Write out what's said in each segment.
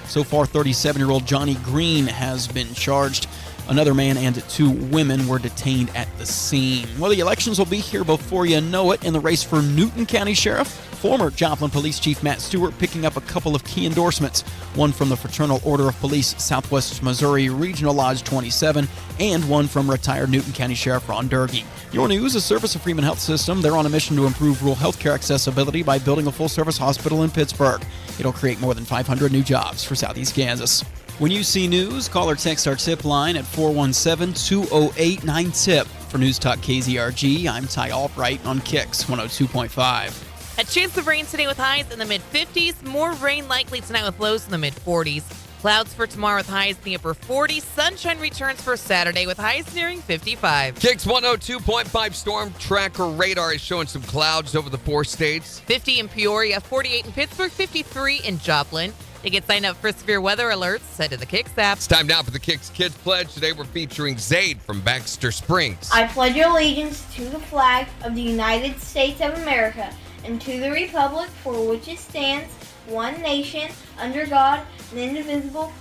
So far, 37-year-old Johnny Green has been charged. Another man and 2 women were detained at the scene. Well, the elections will be here before you know it. In the race for Newton County Sheriff, former Joplin Police Chief Matt Stewart picking up a couple of key endorsements. One from the Fraternal Order of Police, Southwest Missouri Regional Lodge 27, and one from retired Newton County Sheriff Ron Durkee. Your News, a service of Freeman Health System. They're on a mission to improve rural healthcare accessibility by building a full-service hospital in Pittsburgh. It'll create more than 500 new jobs for Southeast Kansas. When you see news, call or text our tip line at 417-208-9TIP. For News Talk KZRG, I'm Ty Albright on KIX 102.5. A chance of rain today with highs in the mid-50s. More rain likely tonight with lows in the mid-40s. Clouds for tomorrow with highs in the upper 40s. Sunshine returns for Saturday with highs nearing 55. KIX 102.5 storm tracker radar is showing some clouds over the 4 states. 50 in Peoria, 48 in Pittsburgh, 53 in Joplin. To get signed up for severe weather alerts, head to the KIX app. It's time now for the KIX Kids Pledge. Today we're featuring Zaid from Baxter Springs. I pledge allegiance to the flag of the United States of America and to the republic for which it stands, one nation, under God, and indivisible,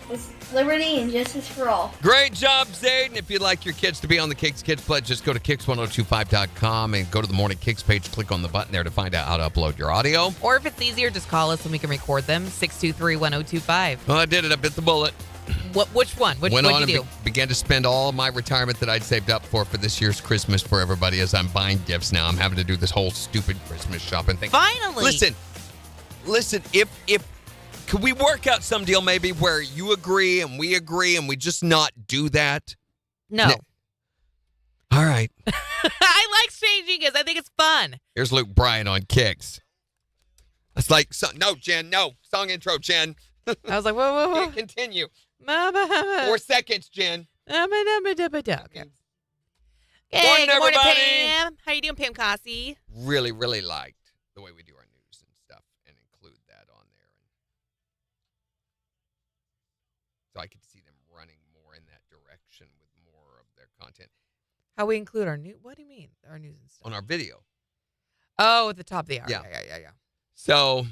with liberty and justice for all. Great job, Zaid. And if you'd like your kids to be on the KIX Kids Pledge, just go to KIX1025.com and go to the Morning KIX page. Click on the button there to find out how to upload your audio. Or if it's easier, just call us and we can record them. 623-1025. Well, I did it. I bit the bullet. Which one? What'd you do? Began to spend all my retirement that I'd saved up for this year's Christmas for everybody as I'm buying gifts now. I'm having to do this whole stupid Christmas shopping thing. Finally. Listen, if could we work out some deal maybe where you agree and we just not do that? No. All right. I like changing because I think it's fun. Here's Luke Bryan on KIX. It's like, no, Jen, no. Song intro, Jen. I was like, whoa. Continue. 4 4 seconds, Jen. Okay. Morning, Good morning, everybody. Pam. How you doing, Pam Cossie? Really, really liked the way we do our news and stuff and include that on there. So I could see them running more in that direction with more of their content. How we include our news? What do you mean, our news and stuff? On our video. Oh, at the top of the hour. Yeah. Yeah. So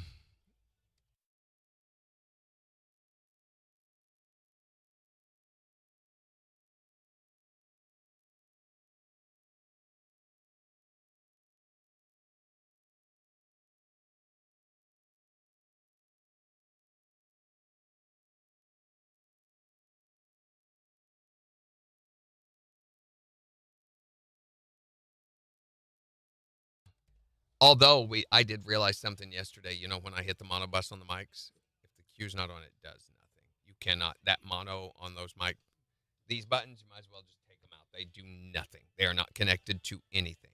although I did realize something yesterday, when I hit the mono bus on the mics, if the cue's not on, it does nothing. You cannot, that mono on those mic, these buttons, you might as well just take them out. They do nothing. They are not connected to anything.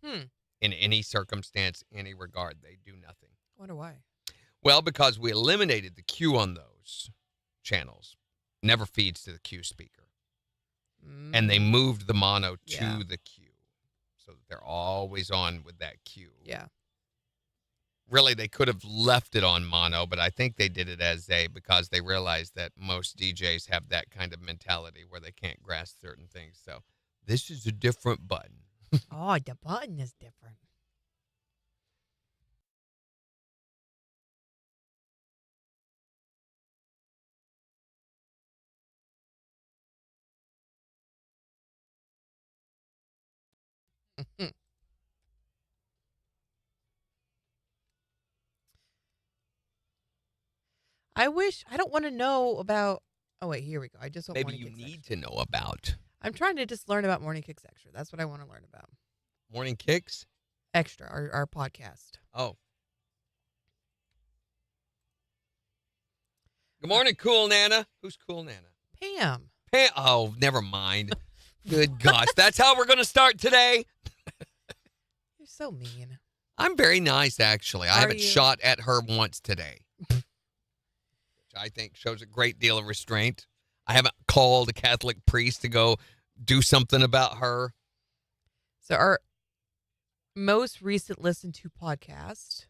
In any circumstance, any regard, they do nothing. I wonder why. Well, because we eliminated the cue on those channels. Never feeds to the cue speaker. And they moved the mono to the cue. So that they're always on with that cue. Yeah. Really, they could have left it on mono, but I think they did it as because they realized that most DJs have that kind of mentality where they can't grasp certain things. So this is a different button. Oh, the button is different. I don't want to know about, oh wait, here we go. I just want Maybe you need to know about. I'm trying to just learn about Morning KIX Extra. That's what I want to learn about. Morning KIX? Extra, our podcast. Oh. Good morning, Cool Nana. Who's Cool Nana? Pam. Oh, never mind. Good gosh. That's how we're going to start today? You're so mean. I'm very nice, actually. I haven't shot at her once today. Which I think shows a great deal of restraint. I haven't called a Catholic priest to go do something about her. So our most recent listened to podcast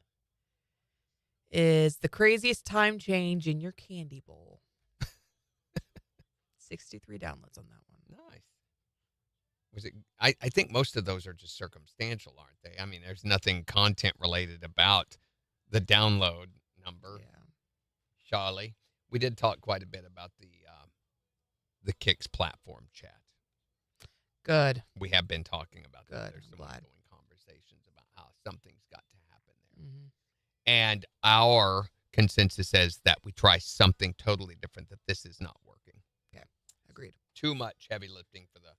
is The Craziest Time Change in Your Candy Bowl. 63 downloads on that one. Nice. Was it? I think most of those are just circumstantial, aren't they? I mean, there's nothing content related about the download number. Yeah. Charlie. We did talk quite a bit about the KIX platform chat. Good. We have been talking about that. Good. There's some Glad. ongoing conversations about how something's got to happen there. Mm-hmm. And our consensus says that we try something totally different, that this is not working. Okay. Agreed. Too much heavy lifting for the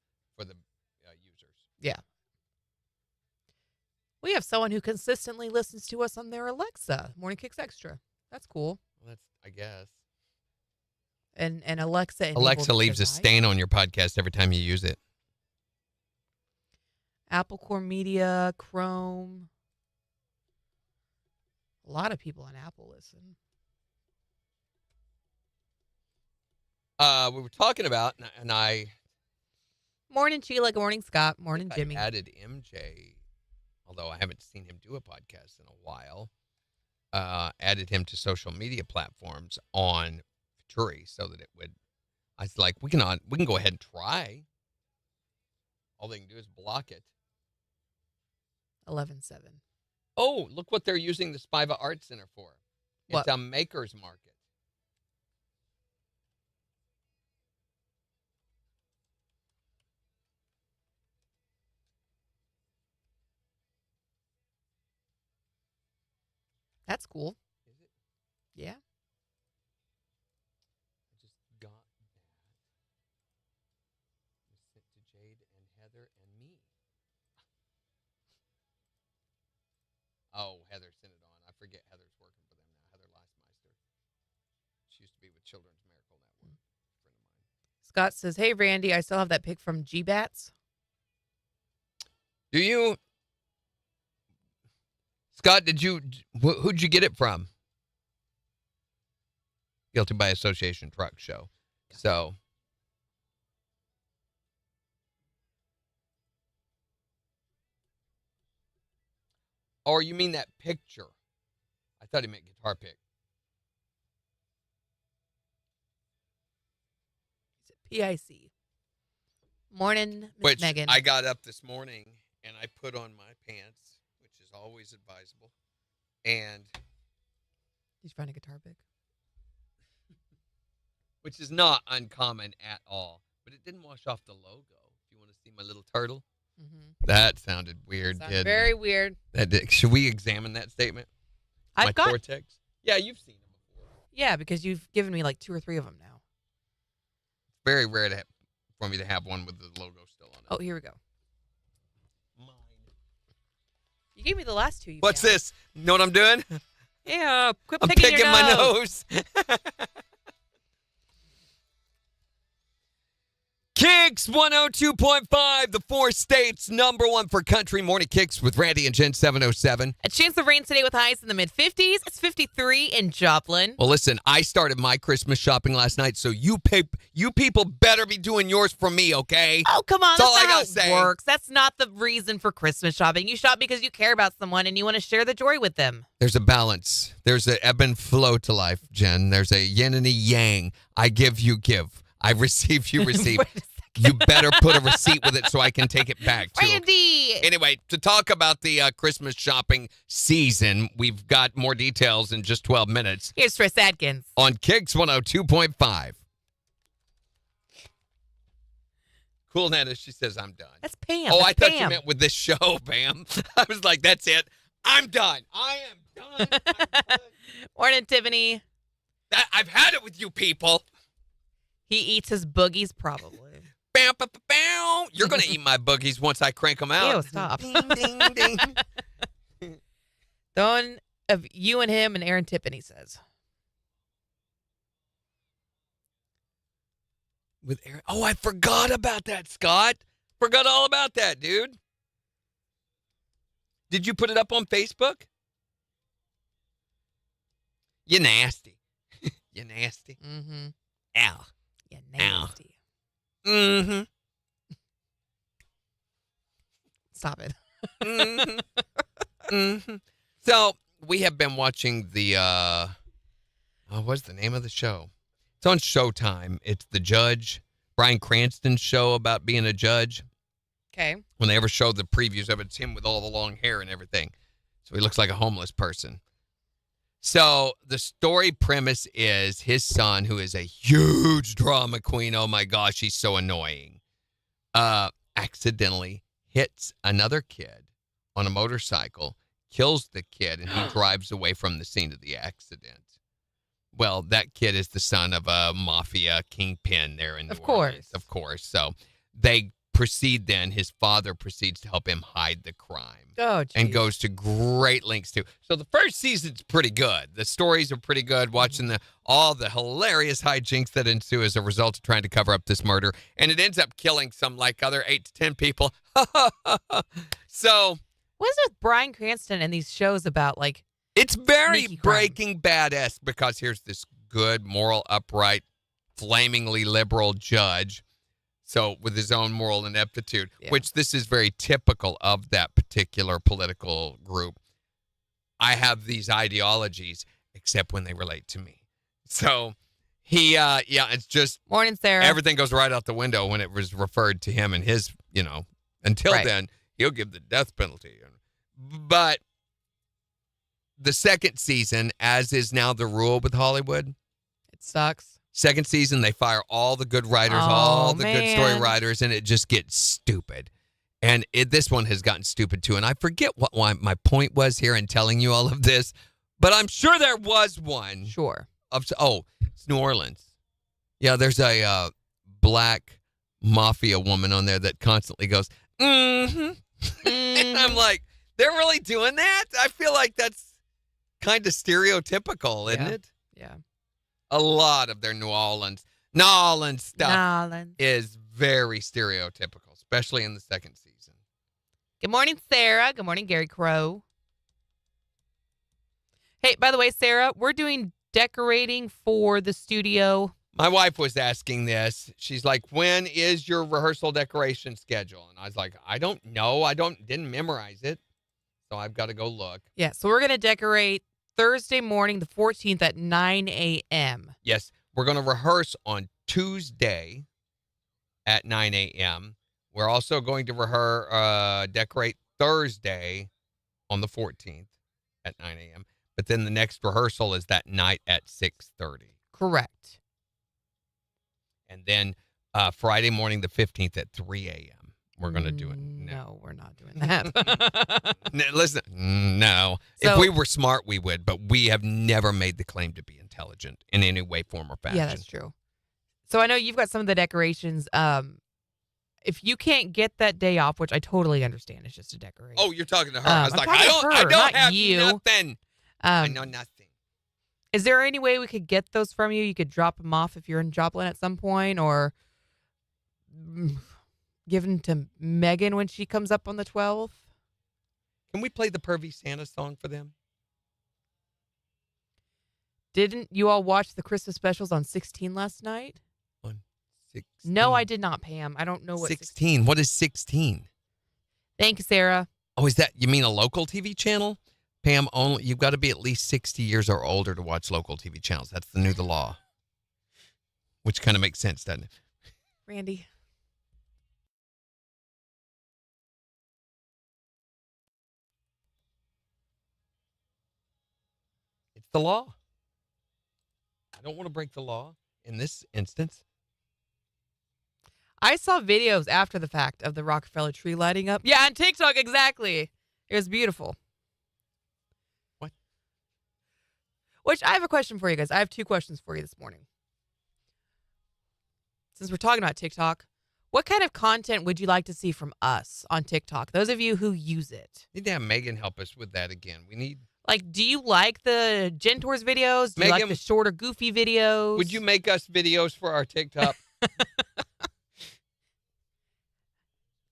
users. Yeah. We have someone who consistently listens to us on their Alexa. Morning Kicks Extra. That's cool. Well, that's, I guess. And Alexa enabled Alexa leaves a device. stain on your podcast every time you use it. Apple Core Media, Chrome. A lot of people on Apple listen. We were talking about, and I Morning, Sheila. Good morning, Scott. Morning, I Jimmy. added MJ, although I haven't seen him do a podcast in a while. Added him to social media platforms on Futuri so that it would. I was like, we can go ahead and try. All they can do is block it. 11-7. Oh, look what they're using the Spiva Art Center for. It's What? a maker's market. That's cool. Is it? Yeah. I just got that. It was sent to Jade and Heather and me. Oh, Heather sent it on. I forget Heather's working for them now. Heather Leismeister. She used to be with Children's Miracle Network. Friend of mine. Scott says, hey, Randy, I still have that pic from G-Bats. Do you? Scott, who'd you get it from? Guilty by Association Truck Show. So. Or you mean that picture? I thought he meant guitar pick. PIC. Morning, Miss Which Megan. I got up this morning and I put on my pants, which is always advisable. And Did you find a guitar pick? which is not uncommon at all. But it didn't wash off the logo. If you want to see my little turtle. Mm-hmm. That sounded weird, didn't Very it? weird. Should we examine that statement? My I've got, cortex? Yeah, you've seen them before. yeah, because you've given me like 2 or 3 of them now. Very rare for me to have one with the logo still on it. Oh, here we go. Mine. You gave me the last 2. You What's found. this? You know what I'm doing? Yeah, quit I'm picking picking your my nose. nose. KIX 102.5, the 4 states, #1 for country. Morning KIX with Randy and Jen 707. A chance of rain today with highs in the mid-50s. It's 53 in Joplin. Well, listen, I started my Christmas shopping last night, so you people better be doing yours for me, okay? Oh, come on. That's all That's I not how gotta say. it works. That's not the reason for Christmas shopping. You shop because you care about someone and you want to share the joy with them. There's a balance. There's an ebb and flow to life, Jen. There's a yin and a yang. I give, you give. I receive, you receive. Wait a second. You better put a receipt with it so I can take it back, too. Randy! Anyway, to talk about the Christmas shopping season, we've got more details in just 12 minutes Here's Tris Adkins. on KIX 102.5. Cool, Nana. She says, I'm done. That's Pam. Oh, That's I thought you Pam. meant with this show, Pam. I was like, that's it. I'm done. I am done. I'm done. Morning, Tiffany. I've had it with you people. He eats his boogies, probably. Bow, bow, bow, bow. You're going to eat my boogies once I crank them out. Ew, stop. Ding, ding, ding. The one of you and him and Aaron Tiffany says. With Aaron. Oh, I forgot about that, Scott. Forgot all about that, dude. Did you put it up on Facebook? You nasty. You nasty. Mm-hmm. Ow. Yeah, nasty. Mm-hmm. Stop it. Mm-hmm. Mm-hmm. So we have been watching the what's the name of the show? It's on Showtime. It's The Judge, Bryan Cranston's show about being a judge. Okay. When they ever show the previews of it, it's him with all the long hair and everything. So he looks like a homeless person. So the story premise is his son, who is a huge drama queen. Oh my gosh, he's so annoying. Accidentally hits another kid on a motorcycle, kills the kid, and he drives away from the scene of the accident. Well, that kid is the son of a mafia kingpin there in New Orleans. Of course. So they proceed then. His father proceeds to help him hide the crime. Oh, geez. And goes to great lengths to. So the first season's pretty good. The stories are pretty good. Watching all the hilarious hijinks that ensue as a result of trying to cover up this murder. And it ends up killing some other 8 to 10 people. So what is it with Bryan Cranston and these shows about it's very sneaky crime? Breaking Bad-esque because here's this good, moral, upright, flamingly liberal judge. So with his own moral ineptitude, which this is very typical of that particular political group. I have these ideologies, except when they relate to me. So he, it's just. Morning, Sarah. Everything goes right out the window when it was referred to him and his, until then, he'll give the death penalty. But the second season, as is now the rule with Hollywood. It sucks. Second season, they fire all the good writers, good story writers, and it just gets stupid. And this one has gotten stupid, too. And I forget what my point was here in telling you all of this, but I'm sure there was one. Sure. It's New Orleans. Yeah, there's a black mafia woman on there that constantly goes, mm-hmm. And I'm like, they're really doing that? I feel like that's kind of stereotypical, isn't it? Yeah. A lot of their New Orleans stuff is very stereotypical, especially in the second season. Good morning, Sarah. Good morning, Gary Crow. Hey, by the way, Sarah, we're doing decorating for the studio. My wife was asking this. She's like, when is your rehearsal decoration schedule? And I was like, I don't know. Didn't memorize it. So I've got to go look. Yeah, so we're going to decorate Thursday morning, the 14th at 9 a.m. Yes, we're going to rehearse on Tuesday at 9 a.m. We're also going to decorate Thursday on the 14th at 9 a.m. But then the next rehearsal is that night at 6:30. Correct. And then Friday morning, the 15th at 3 a.m. We're going to do it. No, we're not doing that. Listen, no. If we were smart, we would, but we have never made the claim to be intelligent in any way, form, or fashion. Yeah, that's true. So I know you've got some of the decorations. If you can't get that day off, which I totally understand, it's just a decoration. Oh, you're talking to her. I was like, I don't have nothing. I know nothing. Is there any way we could get those from you? You could drop them off if you're in Joplin at some point, or give them to Megan when she comes up on the 12th? Can we play the Pervy Santa song for them? Didn't you all watch the Christmas specials on 16 last night? On 16? No, I did not, Pam. I don't know what 16. What is 16? Thank you, Sarah. Oh, is that, you mean a local TV channel? Pam, you've got to be at least 60 years or older to watch local TV channels. That's the law. Which kind of makes sense, doesn't it? Randy. It's the law. I don't want to break the law in this instance. I saw videos after the fact of the Rockefeller tree lighting up. Yeah, on TikTok, exactly. It was beautiful. What? Which I have a question for you guys. I have 2 questions for you this morning. Since we're talking about TikTok, what kind of content would you like to see from us on TikTok? Those of you who use it. Need to have Megan help us with that again. We need... Do you like the Gen Tours videos? Do you like the shorter, goofy videos? Would you make us videos for our TikTok?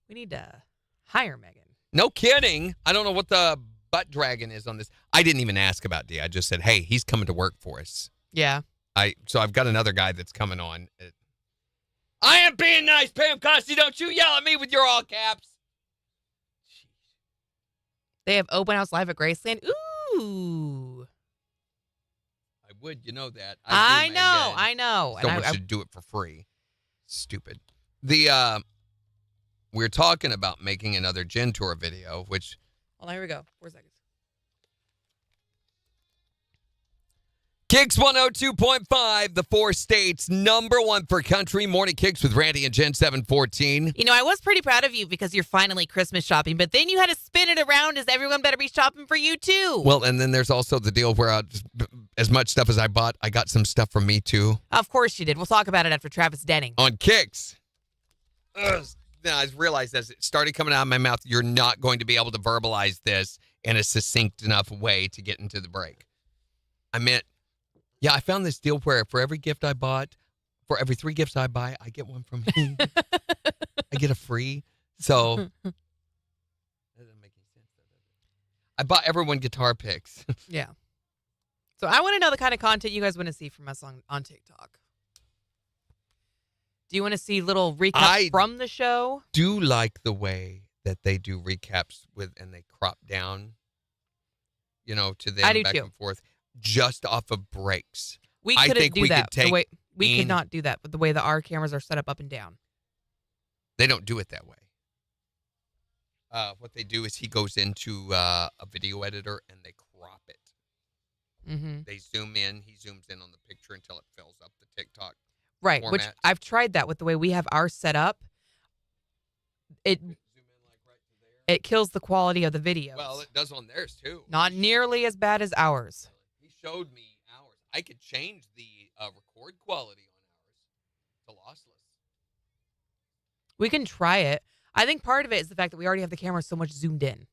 We need to hire Megan. No kidding. I don't know what the butt dragon is on this. I didn't even ask about D. I just said, hey, he's coming to work for us. Yeah. So I've got another guy that's coming on. I am being nice, Pam Costi. Don't you yell at me with your all caps. They have open house live at Graceland. Ooh. I would, you know that. I know. So much to do it for free. Stupid. We're talking about making another Gen Tour video, which... Well, here we go. 4 seconds. KIX 102.5, the 4 states, #1 for country. Morning KIX with Randy and Jen 714. You know, I was pretty proud of you because you're finally Christmas shopping, but then you had to spin it around as everyone better be shopping for you too. Well, and then there's also the deal where as much stuff as I bought, I got some stuff for me too. Of course you did. We'll talk about it after Travis Denning. On KIX. Then I realized as it started coming out of my mouth, you're not going to be able to verbalize this in a succinct enough way to get into the break. I meant, yeah, I found this deal where for every gift I bought, for every 3 gifts I buy, I get one from me. I get a free. So, that doesn't make any sense. I bought everyone guitar picks. Yeah. So I want to know the kind of content you guys want to see from us on TikTok. Do you want to see little recaps from the show? Do like the way that they do recaps and they crop down, to them back and forth, just off of breaks. We couldn't do that. We could not do that with the way that our cameras are set up and down. They don't do it that way. What they do is he goes into a video editor and they crop it. Mm-hmm. They zoom in. He zooms in on the picture until it fills up the TikTok. Right, format. which I've tried that with the way we have ours set up. It kills the quality of the videos. Well, it does on theirs too. Not nearly as bad as ours. He showed me ours. I could change the record quality on ours to lossless. We can try it. I think part of it is the fact that we already have the camera so much zoomed in.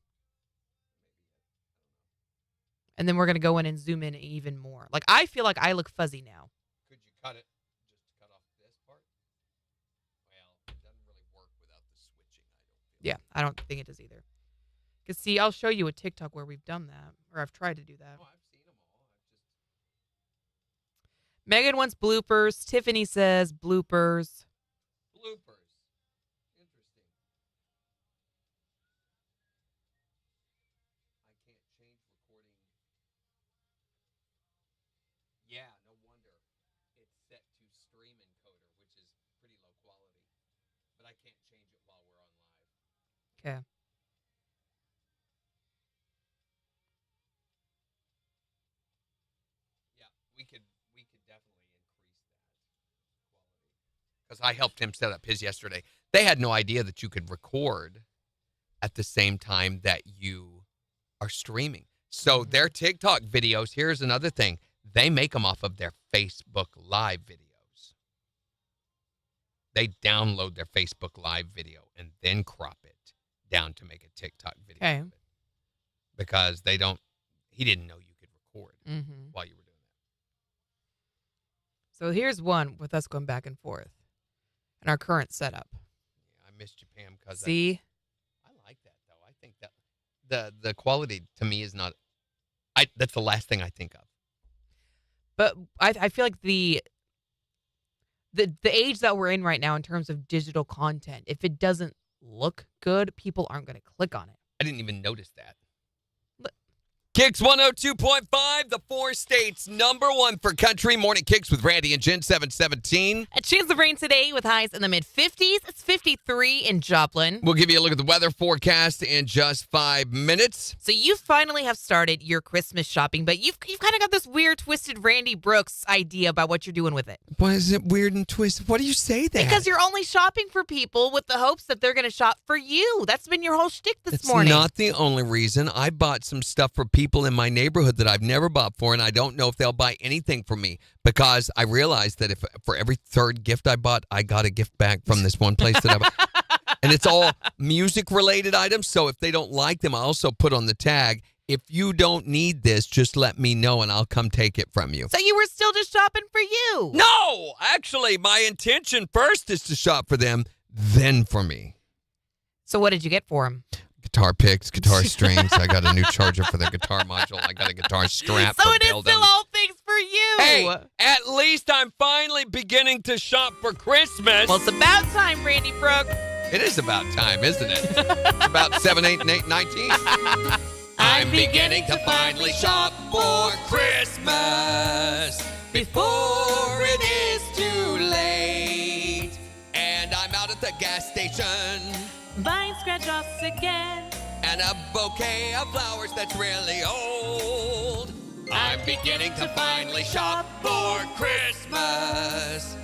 And then we're going to go in and zoom in even more. Like, I feel like I look fuzzy now. Could you cut it? Just cut off this part? Well, it doesn't really work without the switching, I don't feel. Yeah, I don't think it does either. Because, see, I'll show you a TikTok where we've done that. Or I've tried to do that. Oh, I've seen them all. Megan wants bloopers. Tiffany says bloopers. Bloopers. Interesting. I can't change recording. Yeah, no wonder. It's set to stream encoder, which is pretty low quality. But I can't change it while we're on live. Okay. Yeah, we could definitely increase that quality. Because I helped him set up his yesterday. They had no idea that you could record at the same time that you are streaming. So their TikTok videos, here's another thing. They make them off of their Facebook Live videos. They download their Facebook Live video and then crop it down to make a TikTok video. Okay. Of it. Because he didn't know you could record while you were doing that. So here's one with us going back and forth in our current setup. Yeah, I missed you, Pam. Because See? I like that, though. I think that the quality to me is not... that's the last thing I think of. But I feel like the age that we're in right now in terms of digital content, if it doesn't look good, people aren't going to click on it. I didn't even notice that. KIX 102.5, the 4 states, #1 for country. Morning KIX with Randy and Jen 717. A chance of rain today with highs in the mid-50s. It's 53 in Joplin. We'll give you a look at the weather forecast in just 5 minutes. So you finally have started your Christmas shopping, but you've kind of got this weird, twisted Randy Brooks idea about what you're doing with it. Why is it weird and twisted? Why do you say that? Because you're only shopping for people with the hopes that they're going to shop for you. That's been your whole shtick this morning. That's not the only reason. I bought some stuff for people in my neighborhood that I've never bought for, and I don't know if they'll buy anything for me because I realized that if for every 3rd gift I bought, I got a gift back from this one place that I bought. And it's all music-related items, so if they don't like them, I also put on the tag, if you don't need this, just let me know and I'll come take it from you. So you were still just shopping for you? No! Actually, my intention first is to shop for them, then for me. So what did you get for them? Guitar picks, guitar strings. I got a new charger for the guitar module. I got a guitar strap so for it is building. still all things for you. Hey, at least I'm finally beginning to shop for Christmas. Well, it's about time, Randy Brooks. It is about time, isn't it? It's about 7, 8, and 8, 19. I'm beginning to finally shop for Christmas before it is too late. And I'm out at the gas station. Buying scratch-offs again. And a bouquet of flowers that's really old. I'm beginning to finally shop for Christmas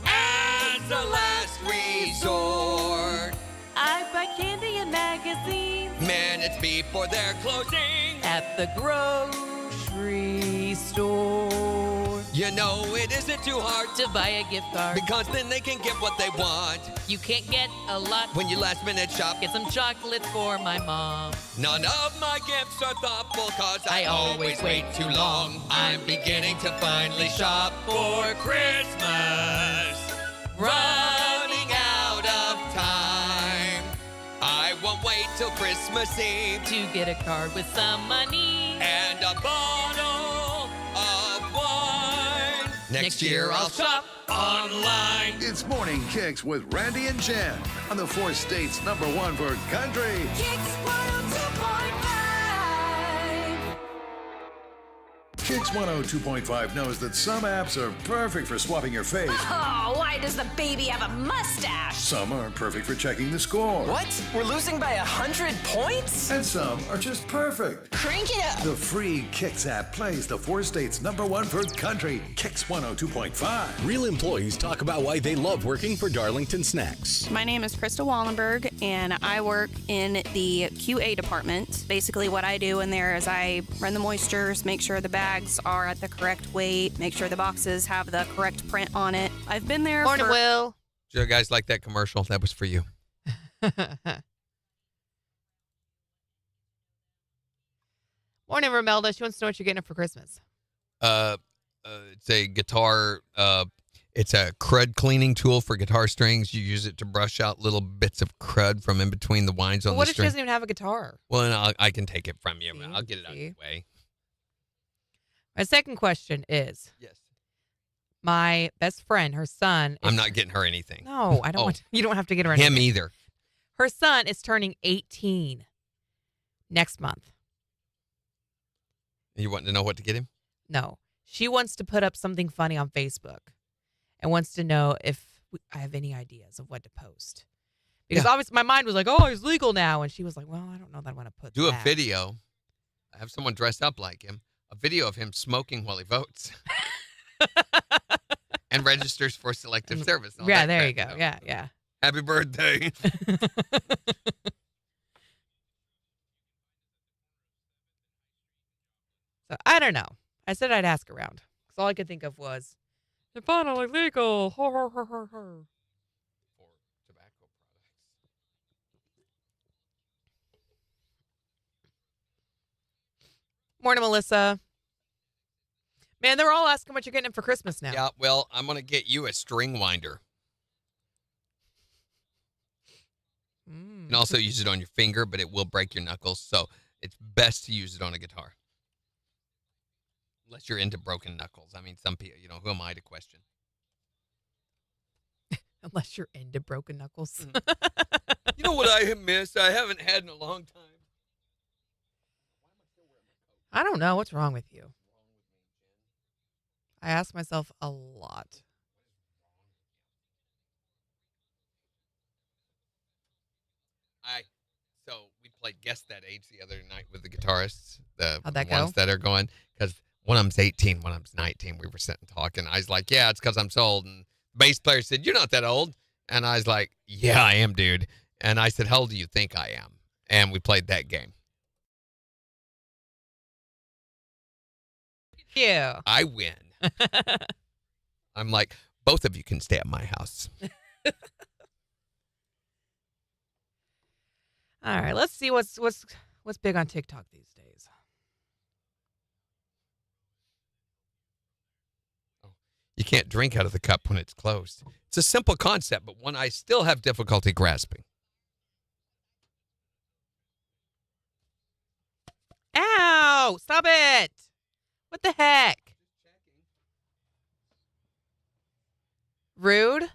as a last resort. I buy candy and magazines Minutes before their closing. at the grocery store. You know it isn't too hard To buy a gift card, because then they can get what they want. you can't get a lot. When you last minute shop, Get some chocolates for my mom. none of my gifts are thoughtful cause I I always wait too long. I'm beginning to finally shop for Christmas. Running out of time. I won't wait till Christmas Eve To get a card with some money. and a bottle of wine. Next year I'll shop online. It's Morning Kicks with Randy and Jen on the four states #1 for country. KIX 102.5. KIX 102.5 knows that some apps are perfect for swapping your face. Oh, why does the baby have a mustache? Some are perfect for checking the score. What? We're losing by 100 points? And some are just perfect. Crank it up. The free KIX app plays the four states #1 for country. KIX 102.5. Real employees talk about why they love working for Darlington Snacks. My name is Krista Wallenberg, and I work in the QA department. Basically, what I do in there is I run the moistures, make sure the bags are at the correct weight, make sure the boxes have the correct print on it. I've been there Morning, for... Will. Do you guys like that commercial? That was for you. Morning, Romelda. She wants to know what you're getting her for Christmas. It's a guitar. It's a crud cleaning tool for guitar strings. You use it to brush out little bits of crud from in between the winds on But what the if she string. doesn't even have a guitar? Well, then I can take it from you. See? I'll get it out of See? the way. My second question is, Yes. my best friend, her son. I'm is- not getting her anything. No, I don't Oh. want. You don't have to get her Him anything. either. Her son is turning 18 next month. You want to know what to get him? No, she wants to put up something funny on Facebook, and wants to know if I have any ideas of what to post. Because Yeah. obviously my mind was like, "Oh, he's legal now," and she was like, "Well, I don't know that I want to put Do that." a video. Have someone dress up like him. A video of him smoking while he votes. And registers for selective service. All Yeah, that there you crap, go. Yeah, yeah. Happy birthday. So I don't know. I said I'd ask around because all I could think of was they're finally legal. Ho, ho, ho, ho, ho. For tobacco products. Morning, Melissa. Man, they're all asking what you're getting him for Christmas now. Yeah, well, I'm going to get you a string winder. Mm. You can also use it on your finger, but it will break your knuckles. So it's best to use it on a guitar. Unless you're into broken knuckles. I mean, some people, who am I to question? Unless you're into broken knuckles. You know what I have missed? I haven't had in a long time. I don't know. What's wrong with you? I ask myself a lot. So we played Guess That Age the other night with the guitarists. How'd that ones go? that are going. Because one of them's 18, one of them's 19. We were sitting talking. I was like, yeah, it's because I'm so old. And the bass player said, you're not that old. And I was like, yeah, I am, dude. And I said, how old do you think I am? And we played that game. Yeah. I win. I'm like, both of you can stay at my house. All right. Let's see what's big on TikTok these days. You can't drink out of the cup when it's closed. It's a simple concept, but one I still have difficulty grasping. Ow! Stop it! What the heck? Rude?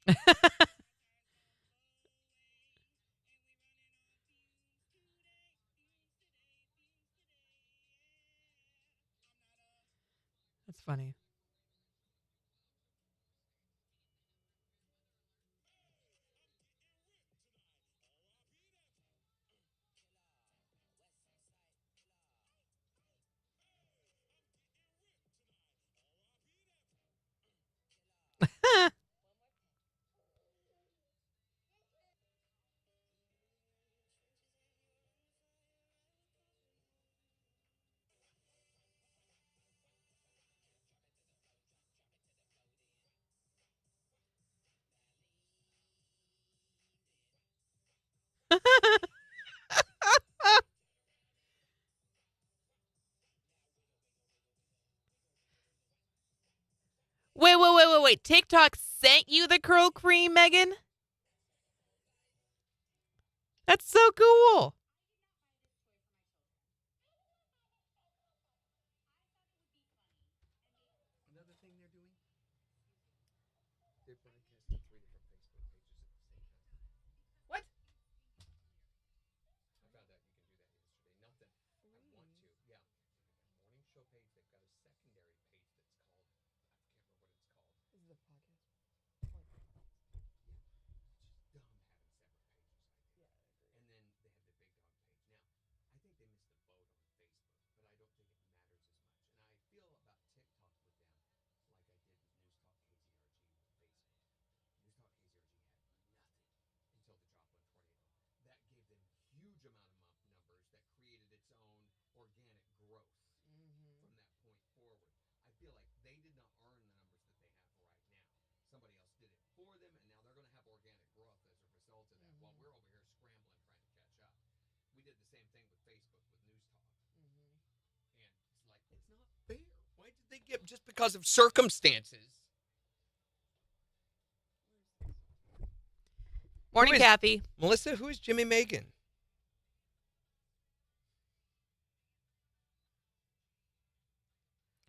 That's funny. Wait. TikTok sent you the curl cream, Megan? That's so cool. Another thing they're doing, they're broadcasting 3 different Facebook pages at the same time. What? I found out you can do that yesterday. Not that I want to. Yeah. Morning show page, they've got a secondary page that's called, I can't remember what it's called. This is a podcast. Dumb having separate pages like that. And then they have the big dog page. Now, I think they missed the boat on Facebook, but I don't think it matters as much. And I feel about TikTok with them like I did with News Talk KZRG with Facebook. News Talk KZRG had nothing until the Joplin tornado. That gave them huge amount of numbers that created its own organic growth from that point forward. I feel like they did not earn the numbers that they have right now. Somebody else did it for them, and now they're going to have organic growth as a result of that. While we're over here scrambling trying to catch up, we did the same thing with Facebook with News Talk, and it's like it's not fair. Why did they get just because of circumstances? Morning, Who is- Kathy. Melissa, who is Jimmy Megan?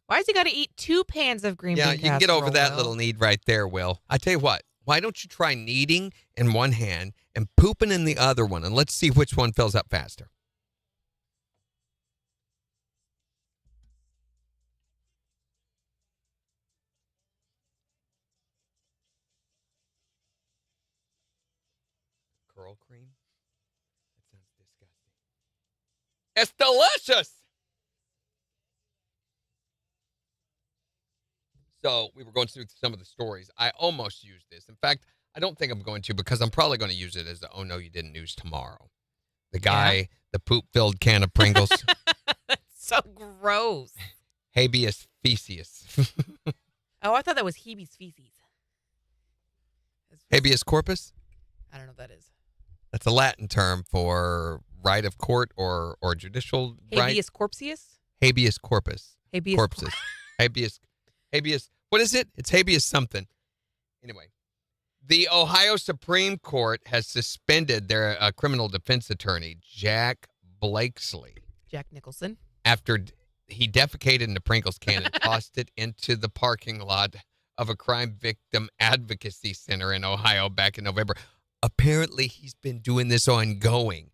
Why has he got to eat 2 pans of green Yeah, bean you can get over casserole, that Will? little need right there, Will. I tell you what, why don't you try kneading in one hand and pooping in the other one, and let's see which one fills up faster. Curl cream? That sounds disgusting. It's delicious! So we were going through some of the stories. I almost used this. In fact, I don't think I'm going to because I'm probably going to use it as the "Oh no, you didn't" news tomorrow. The guy, the poop-filled can of Pringles, That's so gross. habeas thesis, Oh, I thought that was Hebe's feces. habeas corpus. I don't know what that is. That's a Latin term for right of court or judicial right. Habeas corpseus? Habeas corpus. Habeas Corpses. Habeas. What is it? It's habeas something. Anyway, the Ohio Supreme Court has suspended their criminal defense attorney, Jack Blakesley, Jack Nicholson. after he defecated in the Pringles can and tossed it into the parking lot of a crime victim advocacy center in Ohio back in November. Apparently, he's been doing this ongoing.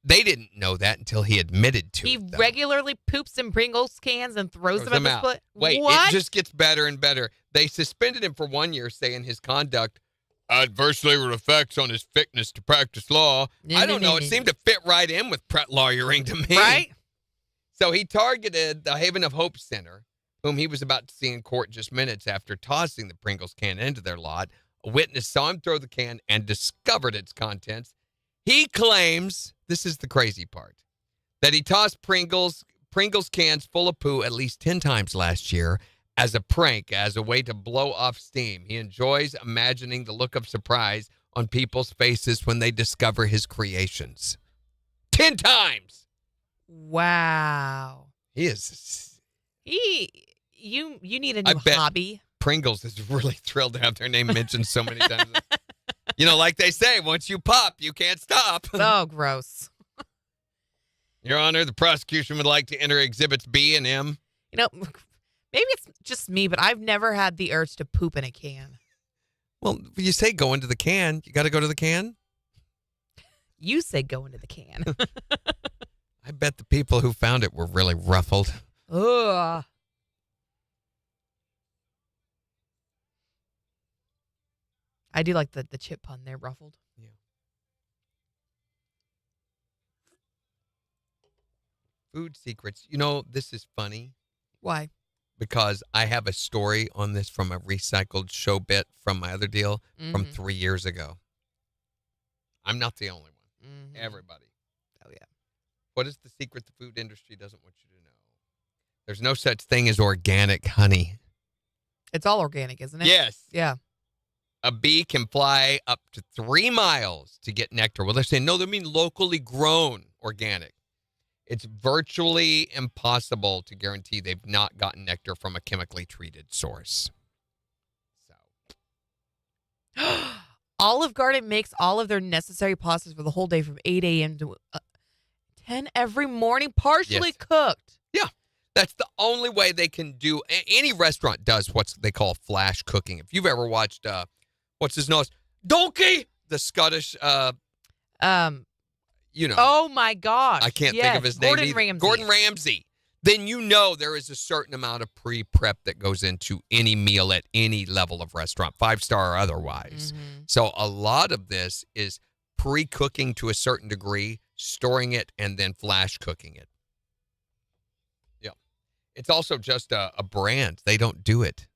They didn't know that until he admitted to He it. though. regularly poops in Pringles cans and throws them at the out. split. Wait, What? it just gets better and better. They suspended him for 1 year, saying his conduct adversely affects on his fitness to practice law. I don't know. It seemed to fit right in with Pratt lawyering to me. Right? So he targeted the Haven of Hope Center, whom he was about to see in court just minutes after tossing the Pringles can into their lot. A witness saw him throw the can and discovered its contents. He claims, this is the crazy part, that he tossed Pringles cans full of poo at least 10 times last year as a prank, as a way to blow off steam. He enjoys imagining the look of surprise on people's faces when they discover his creations. 10 times! Wow. He is... You need a I new bet- hobby. Pringles is really thrilled to have their name mentioned so many times. You know, like they say, once you pop, you can't stop. Oh, gross. Your Honor, the prosecution would like to enter Exhibits B and M. You know, maybe it's just me, but I've never had the urge to poop in a can. Well, you say go into the can. You got to go to the can? You say go into the can. I bet the people who found it were really ruffled. Ugh. I do like the chip pun there, ruffled. Yeah. Food secrets. You know, this is funny. Why? Because I have a story on this from a recycled show bit from my other deal from 3 years ago. I'm not the only one. Everybody. Oh, yeah. What is the secret the food industry doesn't want you to know? There's no such thing as organic honey. It's all organic, isn't it? Yes. Yeah. A bee can fly up to 3 miles to get nectar. Well, they're saying, no, they mean locally grown organic. It's virtually impossible to guarantee they've not gotten nectar from a chemically treated source. So, Olive Garden makes all of their necessary pastas for the whole day from 8 a.m. to 10 every morning, partially cooked. Yeah, that's the only way they can do. Any restaurant does what they call flash cooking. If you've ever watched, what's his nose? Donkey, the Scottish, you know. Oh, my gosh. I can't think of his name either. Ramsay. Gordon Ramsay. Then you know there is a certain amount of pre-prep that goes into any meal at any level of restaurant, 5-star or otherwise. So a lot of this is pre-cooking to a certain degree, storing it, and then flash cooking it. Yeah. It's also just a brand. They don't do it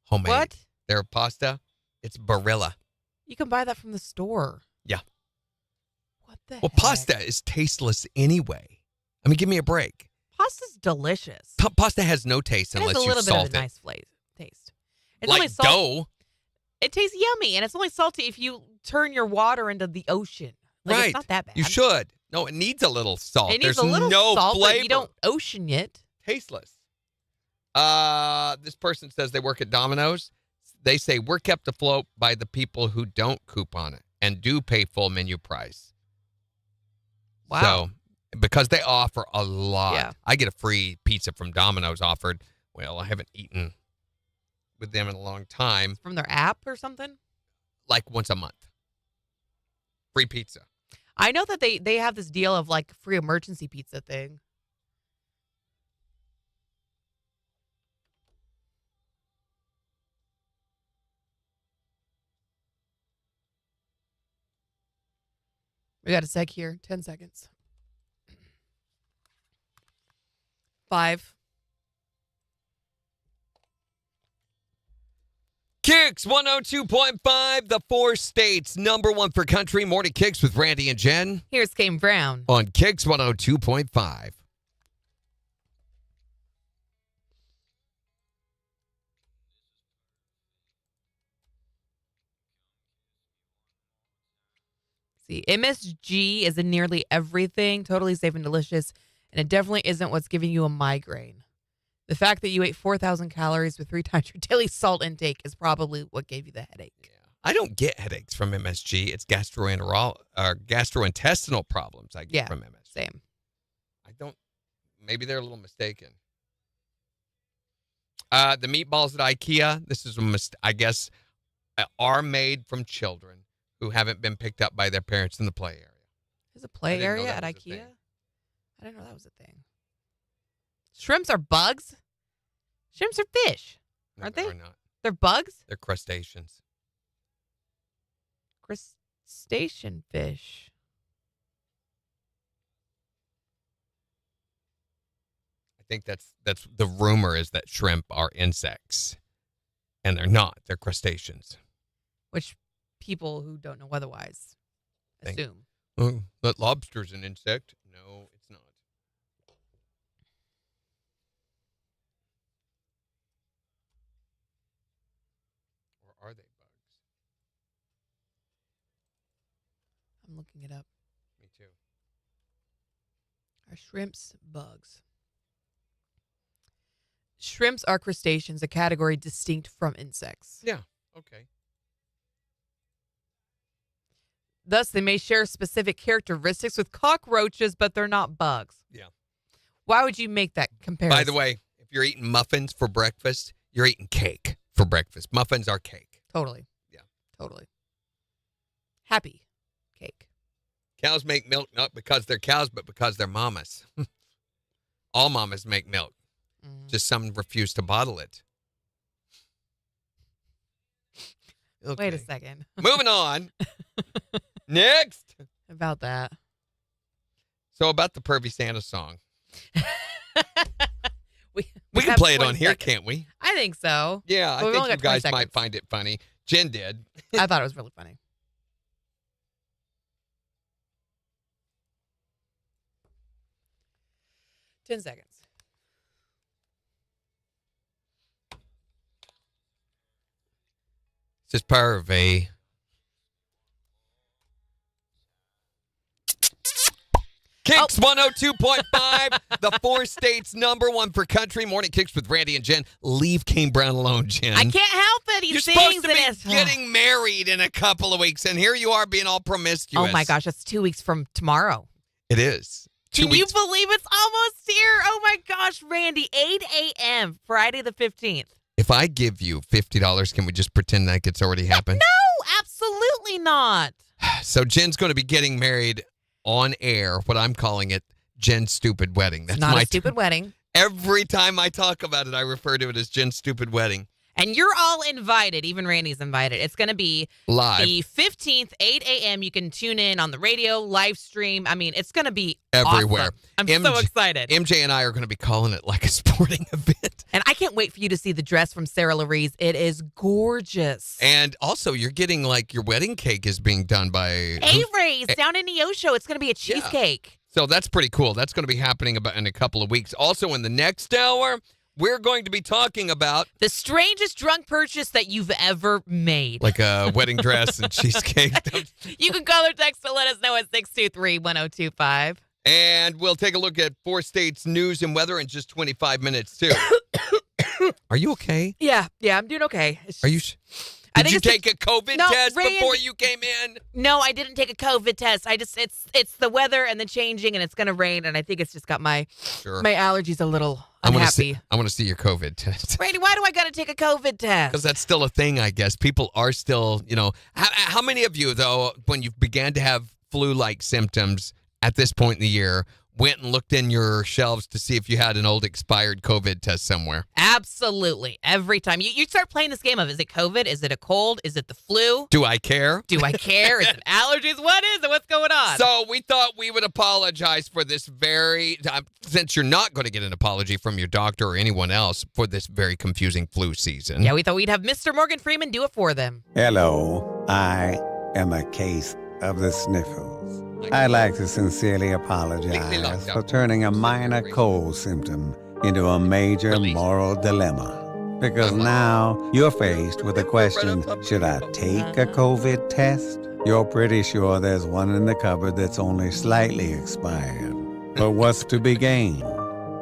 homemade. What? Their pasta, it's Barilla. You can buy that from the store. Yeah. What the Well, heck? pasta is tasteless anyway. I mean, give me a break. Pasta's delicious. Pasta has no taste unless you it has a little salt bit of a it. nice taste. It's Like only dough. It tastes yummy, and it's only salty if you turn your water into the ocean. Like, Right. It's not that bad. You should. No, it needs a little salt. It needs There's a little no salt, flavor. but you don't ocean it. Tasteless. This person says they work at Domino's. They say we're kept afloat by the people who don't coupon it and do pay full menu price. Wow. So, because they offer a lot. Yeah. I get a free pizza from Domino's offered. Well, I haven't eaten with them in a long time. From their app or something? Like once a month. Free pizza. I know that they have this deal of like free emergency pizza thing. We got a sec here. 10 seconds. 5. KIX 102.5, the 4 states, #1 for country. Morning KIX with Randy and Jen Here's Kane Brown. on KIX 102.5. See, MSG is in nearly everything, totally safe and delicious, and it definitely isn't what's giving you a migraine. The fact that you ate 4,000 calories with 3 times your daily salt intake is probably what gave you the headache. Yeah. I don't get headaches from MSG. It's gastrointestinal problems I get from MSG. Same. I don't. Maybe they're a little mistaken. The meatballs at IKEA, this is I guess, are made from children who haven't been picked up by their parents in the play area. There's a play didn't know area that at was a IKEA? thing. I didn't know that was a thing. Shrimps are bugs? Shrimps are fish, No, aren't they they? are not. They're bugs? They're crustaceans. Crustacean fish. I think that's the rumor is that shrimp are insects, and they're not. They're crustaceans. Which people who don't know otherwise assume. Oh, that lobster's an insect. No, it's not. Or are they bugs? I'm looking it up. Me too. Are shrimps bugs? Shrimps are crustaceans, a category distinct from insects. Yeah. Okay. Thus, they may share specific characteristics with cockroaches, but they're not bugs. Yeah. Why would you make that comparison? By the way, if you're eating muffins for breakfast, you're eating cake for breakfast. Muffins are cake. Totally. Yeah. Totally. Happy cake. Cows make milk not because they're cows, but because they're mamas. All mamas make milk. Just some refuse to bottle it. Okay. Wait a second. Moving on. Next. About that. So about the Pervy Santa song. we We can have play it 20 on here, seconds. can't we? I think so. Yeah, But I we've only think you got 20 guys might seconds. find it funny. Jen did. I thought it was really funny. 10 seconds. It's just Pervy. KIX 102.5, the 4 states #1 for country. Morning KIX with Randy and Jen. Leave Kane Brown alone, Jen. I can't help it. He You're sings supposed to and be it's- getting married in a couple of weeks, and here you are being all promiscuous. Oh my gosh, that's 2 weeks from tomorrow. It is. 2 Can you weeks. believe it's almost here? Oh my gosh, Randy, 8 a.m., Friday the 15th. If I give you $50, can we just pretend like it's already happened? No, absolutely not. So Jen's going to be getting married on air, what I'm calling it, Jen's stupid wedding. That's It's not my a stupid wedding. Every time I talk about it, I refer to it as Jen's stupid wedding. And you're all invited. Even Randy's invited. It's going to be Live. the 15th, 8 a.m. You can tune in on the radio, live stream. I mean, it's going to be Everywhere. awesome. I'm so excited. MJ and I are going to be calling it like a sporting event. And I can't wait for you to see the dress from Sarah Larise. It is gorgeous. And also, you're getting like your wedding cake is being done by A-Rays down in Neosho. It's going to be a cheesecake. So that's pretty cool. That's going to be happening about in a couple of weeks. Also, in the next hour, we're going to be talking about The strangest drunk purchase that you've ever made. like a wedding dress and cheesecake. You can call or text to let us know at 623-1025. And we'll take a look at 4 states' news and weather in just 25 minutes, too. Are you okay? Yeah, I'm doing okay. Are you? I Did think you it's take a COVID No, test Randy- before you came in? No, I didn't take a COVID test. It's the weather and the changing, and it's gonna rain, and I think it's just got my allergies a little unhappy. I want to see your COVID test. Randy, why do I gotta take a COVID test? Because that's still a thing, I guess. People are still, how many of you, though, when you began to have flu-like symptoms at this point in the year, went and looked in your shelves to see if you had an old expired COVID test somewhere? Absolutely. Every time. You start playing this game of, is it COVID? Is it a cold? Is it the flu? Do I care? Do I care? Is it allergies? What is it? What's going on? So we thought we would apologize for this since you're not going to get an apology from your doctor or anyone else for this very confusing flu season. Yeah, we thought we'd have Mr. Morgan Freeman do it for them. Hello, I am a case of the sniffles. I'd like to sincerely apologize for turning a minor cold symptom into a major moral dilemma. Because now you're faced with the question, should I take a COVID test? You're pretty sure there's one in the cupboard that's only slightly expired. But what's to be gained?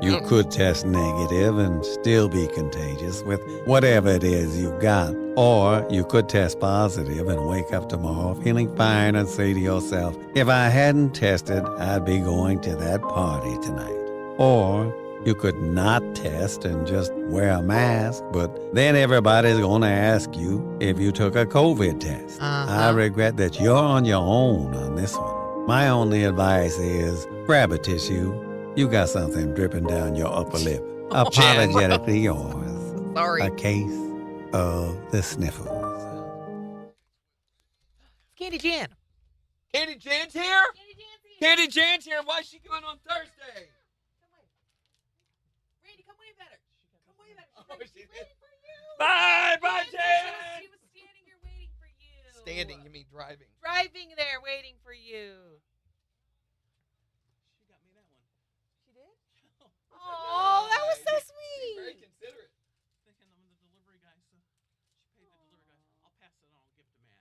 You could test negative and still be contagious with whatever it is you've got. Or you could test positive and wake up tomorrow feeling fine and say to yourself, if I hadn't tested, I'd be going to that party tonight. Or you could not test and just wear a mask, but then everybody's going to ask you if you took a COVID test. I regret that you're on your own on this one. My only advice is grab a tissue. You got something dripping down your upper lip. Apologetically yours. Sorry. A case of the sniffles. Candy Jan. Candy Jan's here? Candy Jan's here. Why is she going on Thursday? Randy, come wave at her. Come wave at her. She's waiting for you. Bye, Jan. She was standing here waiting for you. Standing, you mean driving. Driving there waiting for you. She got me that one. She did? Oh, that was so sweet. Very considerate. Thinking I'm the delivery guy, so she paid the delivery guy. I'll pass it on. I'll give it to Matt.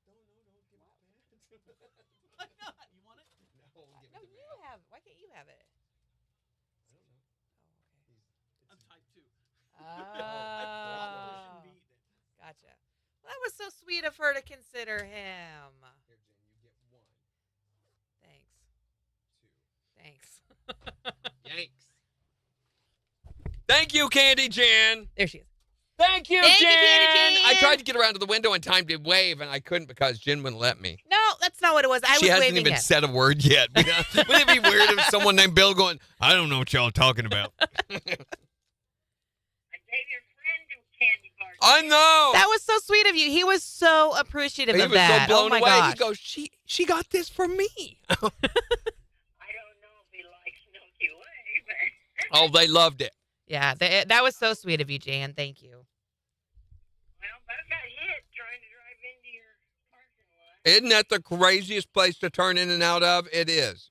No, give it to Matt. Why not? You want it? No, give it No, to you Matt. have. Why can't you have it? I don't know. I'm type 2. Oh, I shouldn't be eating it. gotcha. Well, that was so sweet of her to consider him. Here, Jen, you get 1, Thanks. 2. Yanks. Thank you, Candy Jan. There she is. Thank you, Thank you, Jen. Candy I Jen. tried to get around to the window in time to wave, and I couldn't because Jen wouldn't let me. No, that's not what it was. I She was hasn't waving even it. said a word yet. Wouldn't it be weird if someone named Bill going, I don't know what y'all talking about? I know. That was so sweet of you. He was so appreciative He of was that. so blown Oh my away. gosh. He goes, she got this for me. Oh, they loved it. Yeah, that was so sweet of you, Jan. Thank you. Isn't that the craziest place to turn in and out of? It is.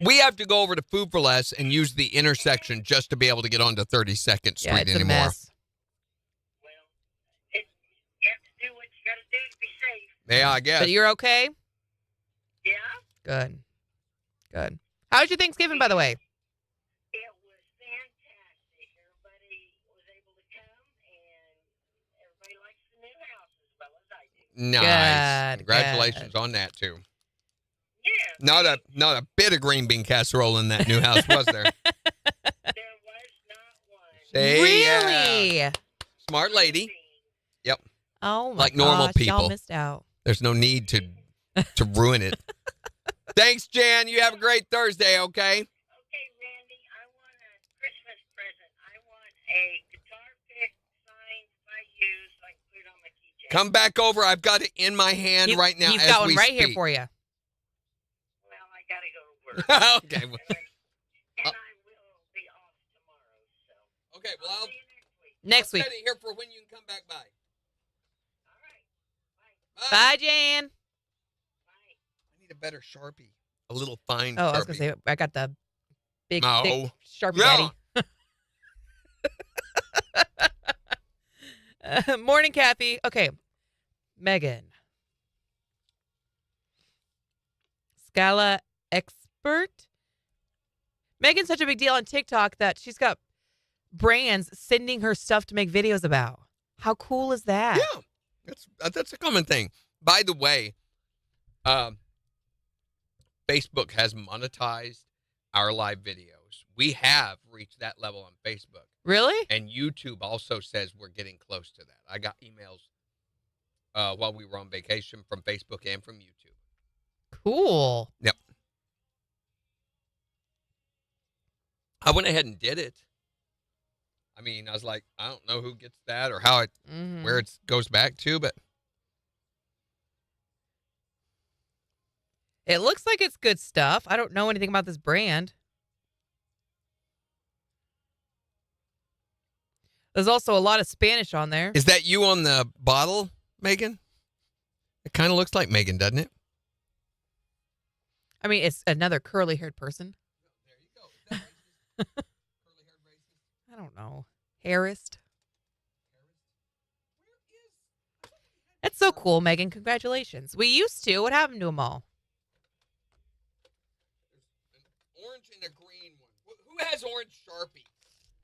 We have to go over to Food for Less and use the intersection just to be able to get onto 32nd Street Yeah, it's anymore. a mess. Yeah, I guess. But you're okay? Yeah. Good. Good. How was your Thanksgiving, by the way? Nice. Good, Congratulations on that too. Yeah. Not a bit of green bean casserole in that new house, was there? There was not one. See, Really? yeah. Smart lady. Yep. Oh my Like normal gosh, people. y'all missed out. There's no need to ruin it. Thanks, Jan. You have a great Thursday, okay? Okay, Randy, I want a Christmas present. I want a guitar pick signed by you so I can put it on my keychain. Come back over. I've got it in my hand right now. He's as got one we right here speak. for you. Well, I got to go to work. Okay. Well, And I will be off tomorrow, so. okay. Well, I'll See you next week. Next set week. it here for when you can come back by. All right. Bye. Bye, Jan. Bye. I need a better Sharpie. A little fine Oh, Sharpie. I was going to say, I got the big, No. thick Sharpie Yeah. Daddy. Morning, Kathy. Okay. Megan. Scala expert. Megan's such a big deal on TikTok that she's got brands sending her stuff to make videos about. How cool is that? Yeah. That's a common thing. By the way, Facebook has monetized our live videos. We have reached that level on Facebook. Really? And YouTube also says we're getting close to that. I got emails while we were on vacation from Facebook and from YouTube. Cool. Yep. I went ahead and did it. I mean, I was like, I don't know who gets that or how it, where it goes back to, but It looks like it's good stuff. I don't know anything about this brand. There's also a lot of Spanish on there. is that you on the bottle, Megan? It kind of looks like Megan, doesn't it? I mean, it's another curly-haired person. There you go. Is that racist? Curly-haired racist? I don't know. Harrist. That's so cool, Megan. Congratulations. We used to. What happened to them all? An orange and a green one. Who has orange Sharpie?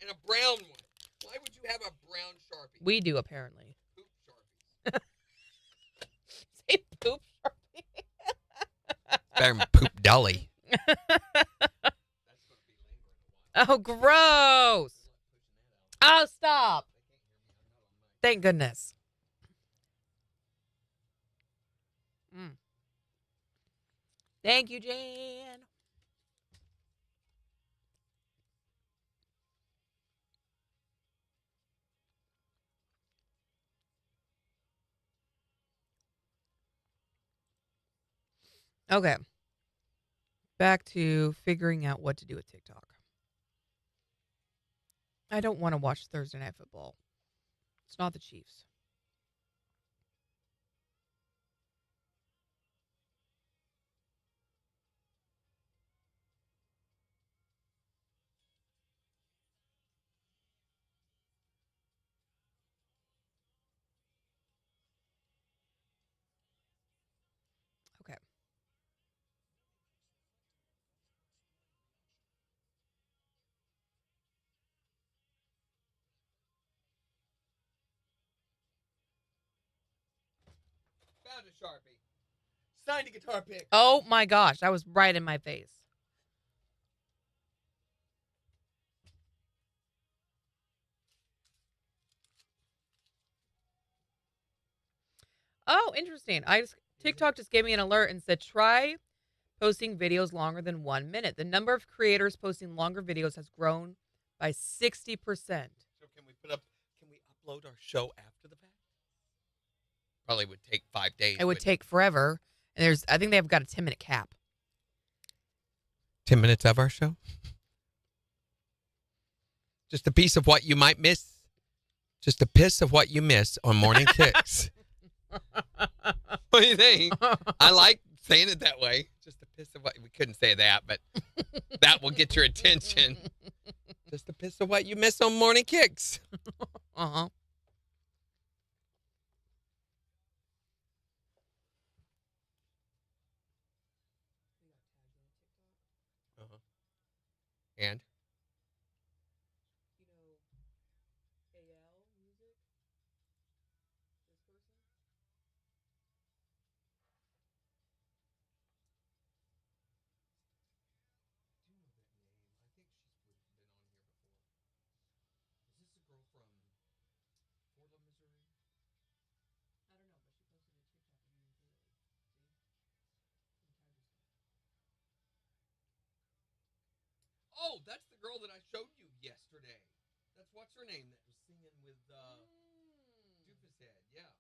And a brown one. Why would you have a brown Sharpie? We do, apparently. Poop Sharpies. Say poop Sharpie. Better than Poop Dolly. Oh, gross. Oh, stop. Thank goodness. Thank you, Jan. Okay. Back to figuring out what to do with TikTok. I don't want to watch Thursday Night Football. It's not the Chiefs. Okay. Found a Sharpie. Signed a guitar pick. Oh my gosh, that was right in my face. Oh, interesting. TikTok just gave me an alert and said try posting videos longer than 1 minute. The number of creators posting longer videos has grown by 60%. So can we upload our show after the fact? Probably would take 5 days. It would take forever. And I think they've got a 10-minute cap. 10 minutes of our show? Just a piece of what you might miss. Just a piss of what you miss on Morning Kicks. What do you think? I like saying it that way. Just a piss of what... We couldn't say that, but that will get your attention. Just a piss of what you miss on Morning Kicks. Uh-huh. And? Oh, that's the girl that I showed you yesterday. What's her name that was singing with Doofus Head? Yeah.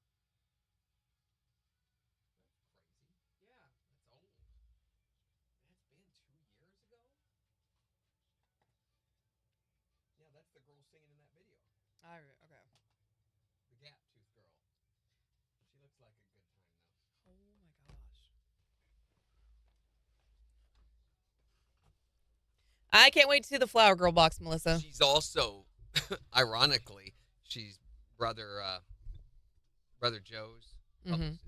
That's crazy. Yeah, that's old. That's been 2 years ago? Yeah, that's the girl singing in that video. Okay. The gap tooth girl. She looks like a good time, though. Oh, my gosh. I can't wait to see the Flower Girl box, Melissa. She's also, ironically, she's brother Joe's publicist.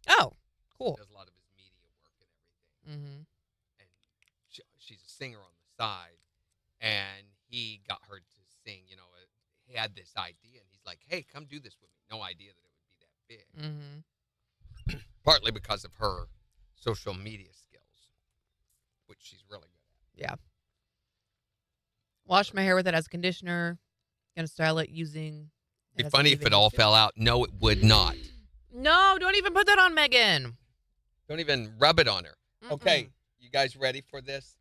Oh, cool. She does a lot of his media work and everything. Mm-hmm. And she's a singer on the side. And he got her to sing, he had this idea. And he's like, hey, come do this with me. No idea that it would be that big. Mm-hmm. Partly because of her social media skills, which she's really good at. Yeah. Wash my hair with it as a conditioner. Gonna style it using... It'd be funny if it all fell out. No, it would not. No, don't even put that on Megan. Don't even rub it on her. Okay, you guys ready for this?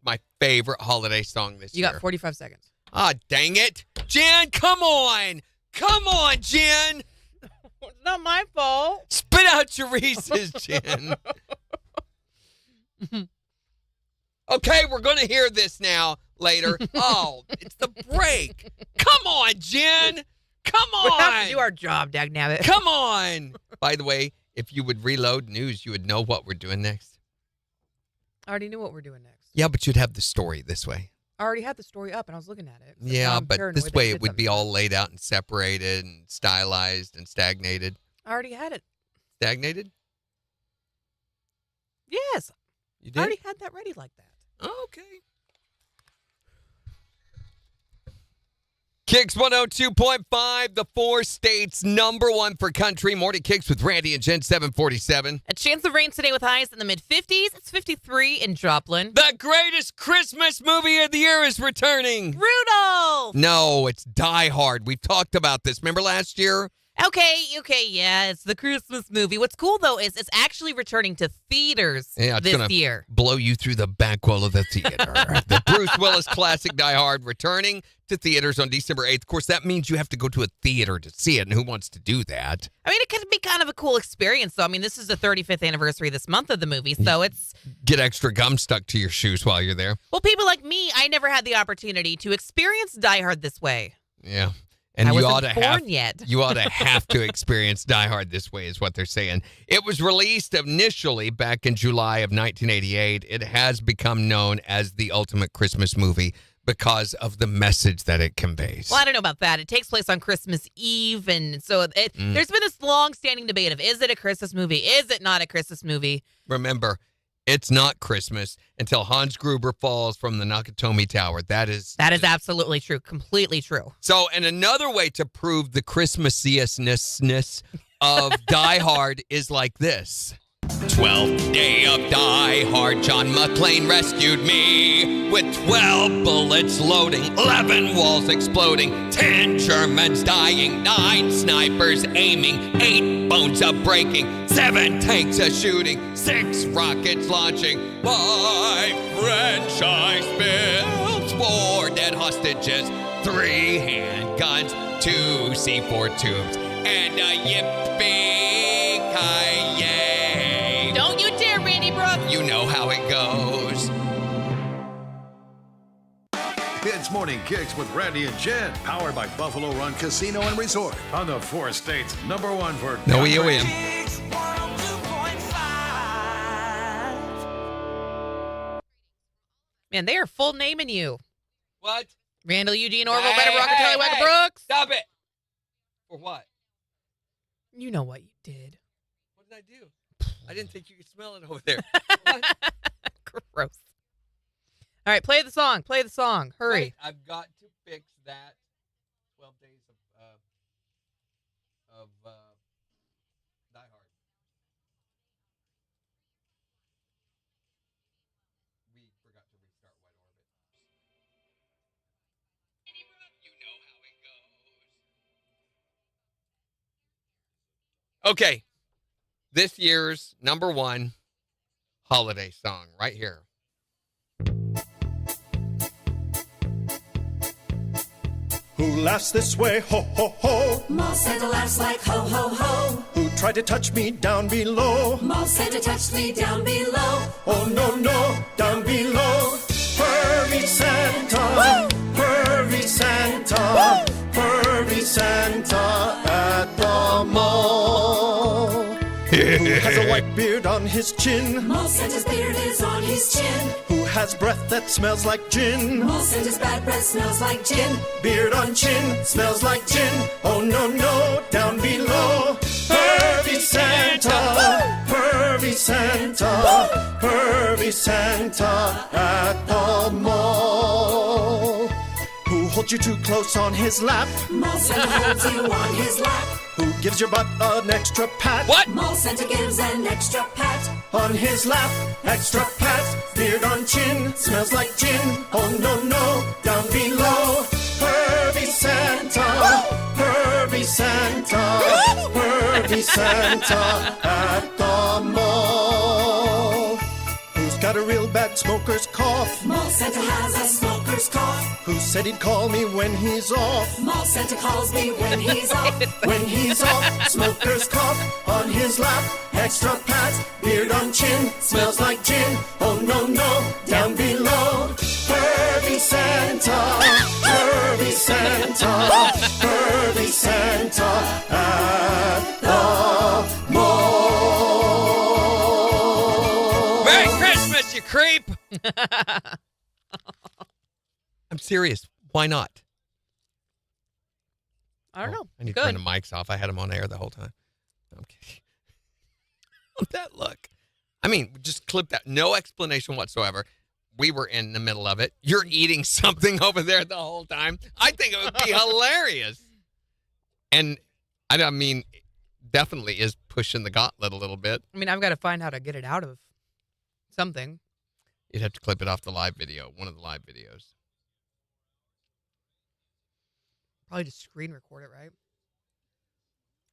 My favorite holiday song this year. You got 45 seconds. Ah, dang it. Jen, come on. Come on, Jen. It's not my fault. Spit out your Reese's, Jen. Okay, we're going to hear this now later. Oh, it's the break. Come on, Jen. Come on. We have to do our job, dagnabbit. Come on. By the way, if you would reload news, you would know what we're doing next. I already knew what we're doing next. Yeah, but you'd have the story this way. I already had the story up and I was looking at it. Yeah, but this way it would be all laid out and separated and stylized and stagnated. I already had it. Stagnated? Yes. You did? I already had that ready like that. Okay. KIX 102.5, the 4 states #1 for country. Morning KIX with Randy and Jen, 747. A chance of rain today with highs in the mid-50s. It's 53 in Joplin. The greatest Christmas movie of the year is returning. Rudolph! No, it's Die Hard. We've talked about this. Remember last year? Okay, yeah, it's the Christmas movie. What's cool, though, is it's actually returning to theaters this year. Blow you through the back wall of the theater. The Bruce Willis classic Die Hard returning to theaters on December 8th. Of course, that means you have to go to a theater to see it, and who wants to do that? I mean, it could be kind of a cool experience, though. I mean, this is the 35th anniversary this month of the movie, so it's... Get extra gum stuck to your shoes while you're there. Well, people like me, I never had the opportunity to experience Die Hard this way. Yeah. And I you wasn't ought to born yet. You ought to have to experience Die Hard this way, is what they're saying. It was released initially back in July of 1988. It has become known as the ultimate Christmas movie because of the message that it conveys. Well, I don't know about that. It takes place on Christmas Eve, and so there's been this long-standing debate of, is it a Christmas movie? Is it not a Christmas movie? Remember, it's not Christmas until Hans Gruber falls from the Nakatomi Tower. That is absolutely true. Completely true. So, and another way to prove the Christmasiness of Die Hard is like this. 12th day of Die Hard, John McClane rescued me with 12 bullets loading, 11 walls exploding, 10 Germans dying, 9 snipers aiming, 8 bones a breaking, 7 tanks a shooting, 6 rockets launching, 5 franchise bills, 4 dead hostages, 3 handguns, 2 C4 tubes, and a yippee-ki-yay. Don't you dare, Randy Brooks. You know how it goes. It's Morning Kicks with Randy and Jen, powered by Buffalo Run Casino and Resort on the 4 states #1 for No EOM. Man, they are full naming you. What? Randall Eugene Orville, Better Rocker, Telly Wagger Brooks. Stop it. For what? You know what you did. What did I do? I didn't think you could smell it over there. Gross. All right, play the song. Play the song. Hurry. Wait, I've got to fix that 12 days of Die Hard. We forgot to restart White Orbit. You know how it goes. Okay. This year's #1 holiday song right here. Who laughs this way, ho, ho, ho? Mall Santa laughs like ho, ho, ho. Who tried to touch me down below? Mall Santa touched me down below. Oh, no, no, down below. Pervy Santa, Pervy Santa, Pervy Santa at the mall. Who has a white beard on his chin? Mall Santa's beard is on his chin. Who has breath that smells like gin? Mall Santa's bad breath smells like gin. Beard on chin, smells like gin. Oh, no, no, down below. Pervy Santa, Pervy Santa, Pervy Santa at the mall. Who holds you too close on his lap? Mall Santa holds you on his lap. Who gives your butt an extra pat? What? Mall Santa gives an extra pat. On his lap, extra pat. Beard on chin, smells like gin. Oh, no, no, down below. Pervy Santa, Pervy Santa, Pervy Santa at the mall. Who's got a real bad smoker's cough? Mall Santa has a smoker's cough. Who said he'd call me when he's off? Mall Santa calls me when he's off. When he's off, smoker's cough. On his lap, extra pat. Beard on chin, smells like gin. Oh, no, no, down below. Pervy Santa, Pervy Santa, Pervy Santa at the mall. Merry Christmas, you creep! I'm serious. Why not? I don't know. I need Good. to turn the mics off. I had them on air the whole time. I'm kidding. That look. I mean, just clip that. No explanation whatsoever. We were in the middle of it. You're eating something over there the whole time. I think it would be hilarious. And I mean, definitely is pushing the gauntlet a little bit. I mean, I've got to find how to get it out of something. You'd have to clip it off the live video, one of the live videos. Probably just screen record it, right?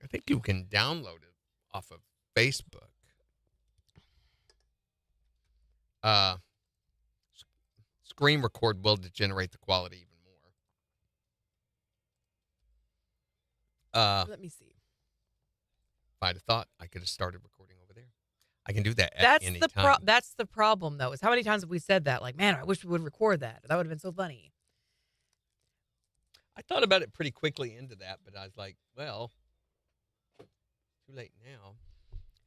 I think you can download it off of Facebook. Screen record will degenerate the quality even more. Let me see. If I'd have thought, I could have started recording over there. I can do that at any time. That's the problem, though, is how many times have we said that? Like, man, I wish we would record that. That would have been so funny. I thought about it pretty quickly into that, but I was like, well, too late now.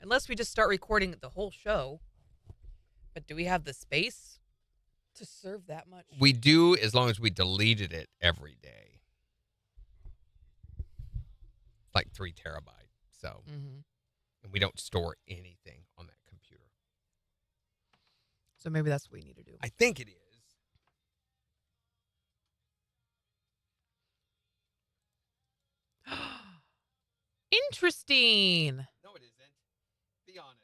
Unless we just start recording the whole show. But do we have the space to serve that much? We do, as long as we deleted it every day. Like 3 terabytes. So, and we don't store anything on that computer. So maybe that's what we need to do. I think it is. Interesting. No, it isn't. Be honest.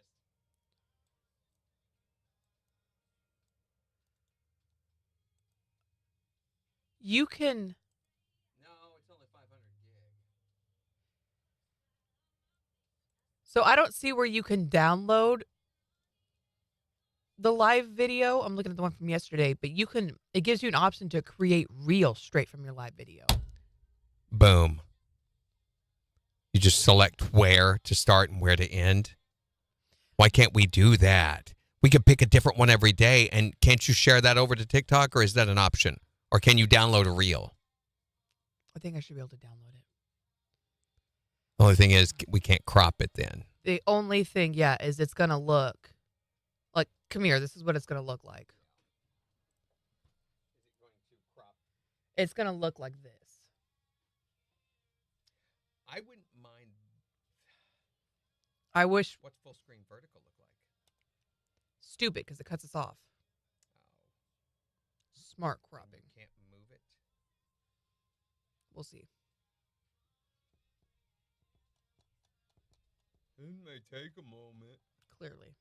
You can. No, it's only 500 gig. So I don't see where you can download the live video. I'm looking at the one from yesterday, but you can. It gives you an option to create reels straight from your live video. Boom. You just select where to start and where to end. Why can't we do that? We could pick a different one every day, and can't you share that over to TikTok, or is that an option? Or can you download a reel? I think I should be able to download it. The only thing is we can't crop it then. The only thing, is it's going to look like, come here, this is what it's going to look like. It's going to look like this. I wouldn't mind. I wish. What's full screen vertical look like? Stupid, because it cuts us off. Smart cropping. Can't move it. We'll see. It may take a moment. Clearly.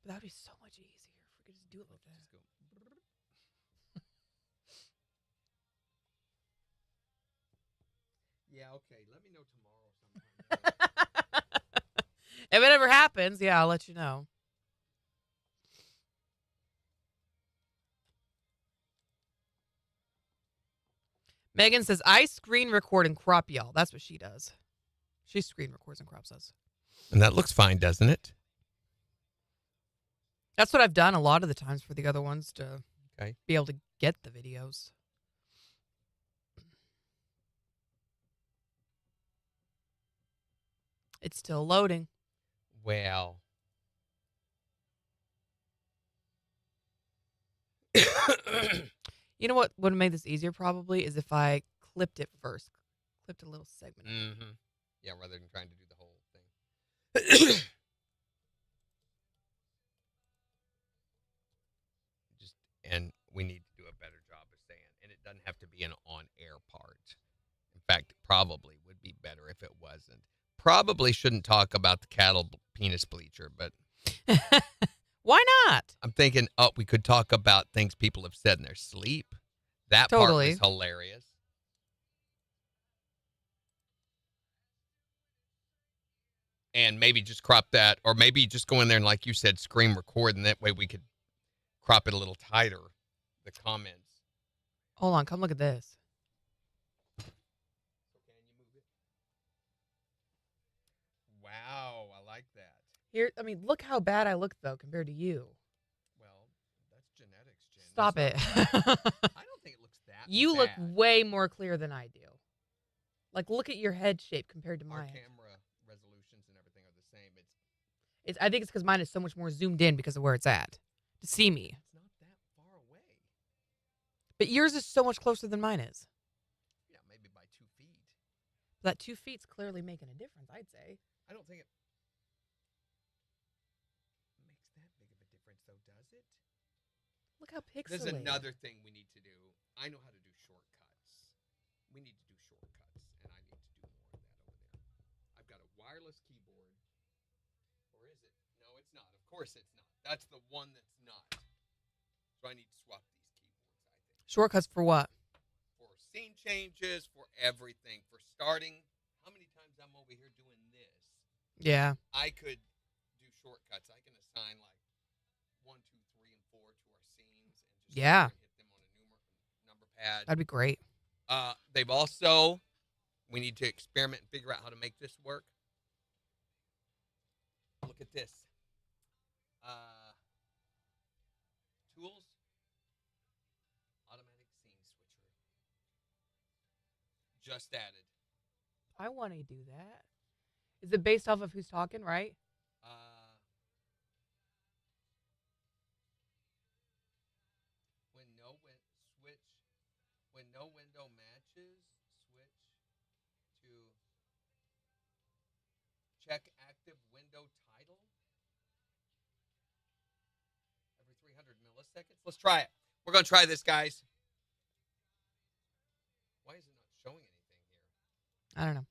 But that would be so much easier if we could just do it like that. Just go. Yeah, okay. Let me know tomorrow sometime. If it ever happens, I'll let you know. Megan says, I screen record and crop y'all. That's what she does. She screen records and crops us. And that looks fine, doesn't it? That's what I've done a lot of the times for the other ones to be able to get the videos. It's still loading. Well. You know what would have made this easier probably is if I clipped it first. Clipped a little segment. Mm-hmm. Yeah, rather than trying to do the whole thing. And we need to do a better job of saying, and it doesn't have to be an on-air part. In fact, it probably would be better if it wasn't. Probably shouldn't talk about the cattle penis bleacher, but why not? I'm thinking, we could talk about things people have said in their sleep. That part was hilarious. And maybe just crop that, or maybe just go in there and, like you said, screen record, and that way we could crop it a little tighter, the comments. Hold on, come look at this. Wow, I like that. Here, I mean, look how bad I look, though, compared to you. Well, that's genetics, Jen. Stop it. I don't think it looks that You bad. look way more clear than I do. Like, look at your head shape compared to mine. Our camera resolutions and everything are the same. I think it's because mine is so much more zoomed in because of where it's at. To see me. It's not that far away. But yours is so much closer than mine is. Yeah, maybe by 2 feet. That 2 feet's clearly making a difference, I'd say. I don't think it makes that big of a difference, though, does it? Look how pixelated. There's another thing we need to do. I know how to do shortcuts. We need to do shortcuts, and I need to do more of that over there. I've got a wireless keyboard. Or is it? No, it's not. Of course it's not. That's the one that's not. So I need to swap these keyboards, I think. Shortcuts for what? For scene changes, for everything. For starting. How many times I'm over here doing this? Yeah. I could do shortcuts. I can assign like 1, 2, 3, and 4 to our scenes and just hit them on a number pad. That'd be great. They've also, we need to experiment and figure out how to make this work. Look at this. Tools, automatic scene switcher. Just added. I want to do that. Is it based off of who's talking, right? When no window matches, switch to check active window title every 300 milliseconds. Let's try it. We're going to try this, guys. Why is it not showing anything here? I don't know.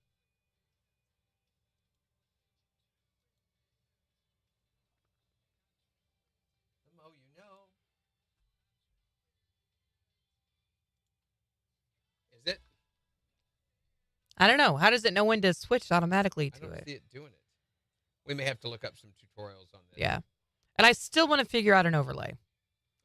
The mo you know. I don't know. How does it know when to switch automatically I to don't it? see it doing it. We may have to look up some tutorials on this. Yeah. And I still want to figure out an overlay.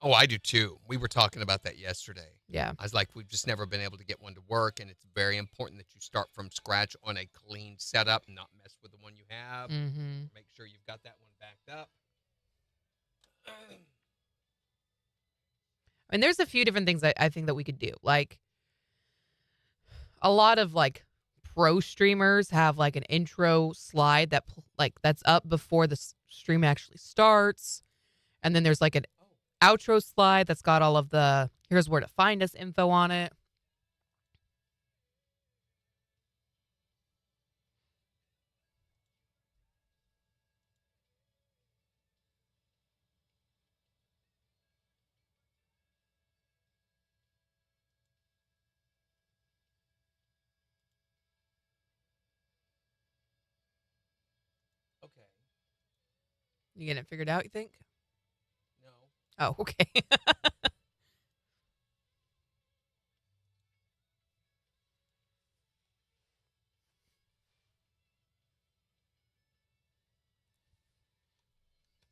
Oh, I do too. We were talking about that yesterday. Yeah. I was like, we've just never been able to get one to work, and it's very important that you start from scratch on a clean setup, not mess with the one you have. Mm-hmm. Make sure you've got that one backed up. And there's a few different things I think that we could do. Like, a lot of like pro streamers have like an intro slide that's up before the stream actually starts, and then there's like an outro slide that's got all of the here's where to find us info on it. Okay. You getting it figured out, you think? No. Oh, okay.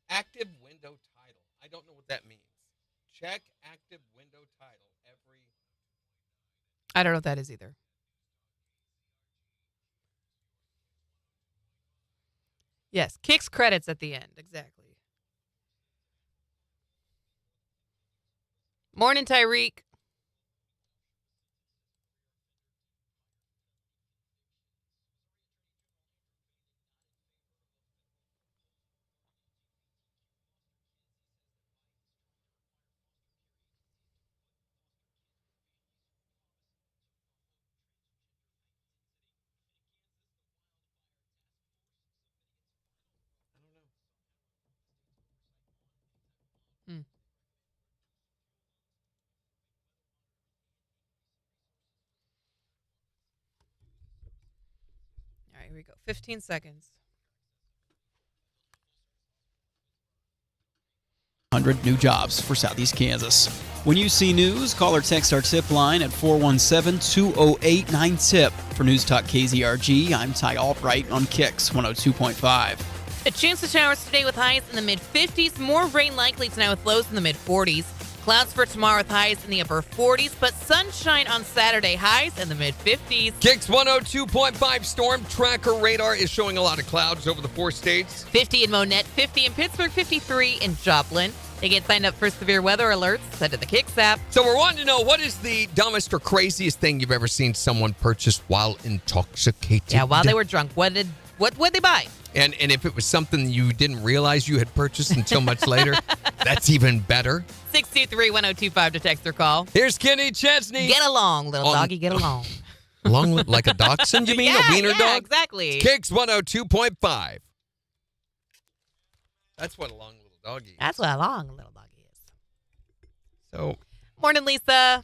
Active window title. I don't know what that means. Check active window title every. I don't know what that is either. Yes, KIX credits at the end. Exactly. Morning, Tyreek. Hmm. All right, here we go. 15 seconds. 100 new jobs for Southeast Kansas. When you see news, call or text our tip line at 417-208-9TIP. For News Talk KZRG, I'm Ty Albright on KIX 102.5. A chance of showers today with highs in the mid-50s. More rain likely tonight with lows in the mid-40s. Clouds for tomorrow with highs in the upper 40s, but sunshine on Saturday, highs in the mid-50s. KIX 102.5 storm tracker radar is showing a lot of clouds over the 4 states. 50 in Monette, 50 in Pittsburgh, 53 in Joplin. They get signed up for severe weather alerts. Head to the KIX app. So we're wanting to know, what is the dumbest or craziest thing you've ever seen someone purchase while intoxicated? Yeah, while they were drunk. What did they buy? And if it was something you didn't realize you had purchased until much later, that's even better. 623-1025 to text or call. Here's Kenny Chesney. Get along, little doggy, get along. Along like a dachshund, you mean? Yeah, a wiener dog? Exactly. KIX 102.5. That's what a long little doggy is. That's what a long little doggy is. So, morning, Lisa.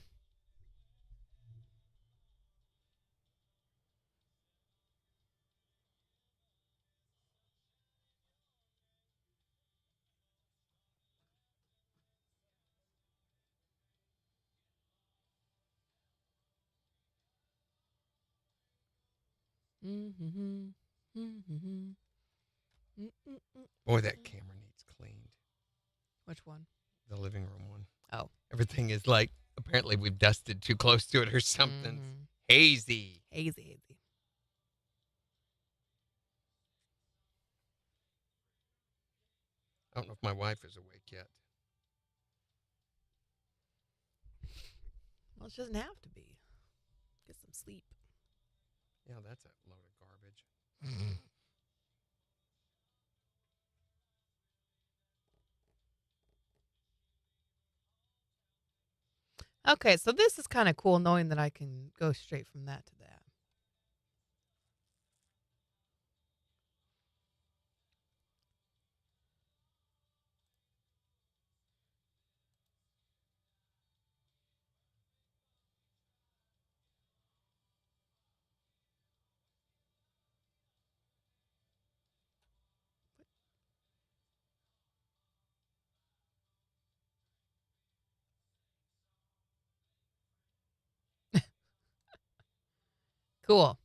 boy, that camera needs cleaned. Which one? The living room one. Oh. Everything is like, apparently we've dusted too close to it or something. Hazy. Hazy. I don't know if my wife is awake yet. Well, she doesn't have to be. Get some sleep. Yeah, that's a load of garbage. Okay, so this is kind of cool knowing that I can go straight from that to that. Cool.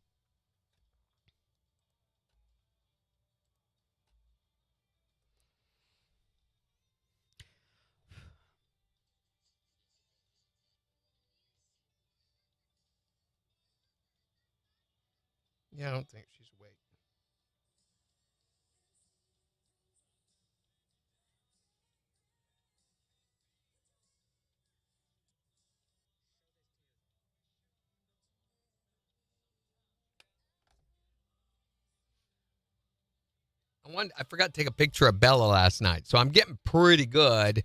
Yeah, I don't think she's awake. I forgot to take a picture of Bella last night, so I'm getting pretty good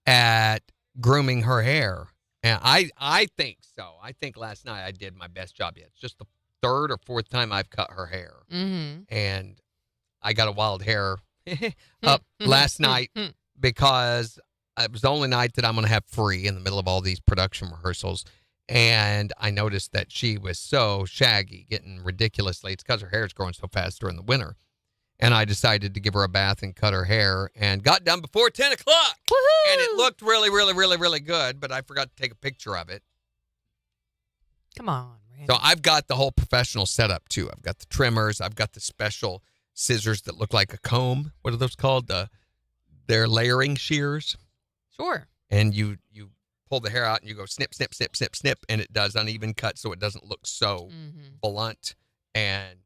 at grooming her hair. And I think so. I think last night I did my best job yet. It's just the third or fourth time I've cut her hair. Mm-hmm. And I got a wild hair up last night because it was the only night that I'm going to have free in the middle of all these production rehearsals. And I noticed that she was so shaggy, getting ridiculously. It's because her hair is growing so fast during the winter. And I decided to give her a bath and cut her hair and got done before 10 o'clock. Woohoo! And it looked really, really, really, really good, but I forgot to take a picture of it. Come on, Randy. So I've got the whole professional setup, too. I've got the trimmers. I've got the special scissors that look like a comb. What are those called? They're layering shears. Sure. And you pull the hair out and you go snip, snip, snip, snip, snip, and it does uneven cut so it doesn't look so blunt. And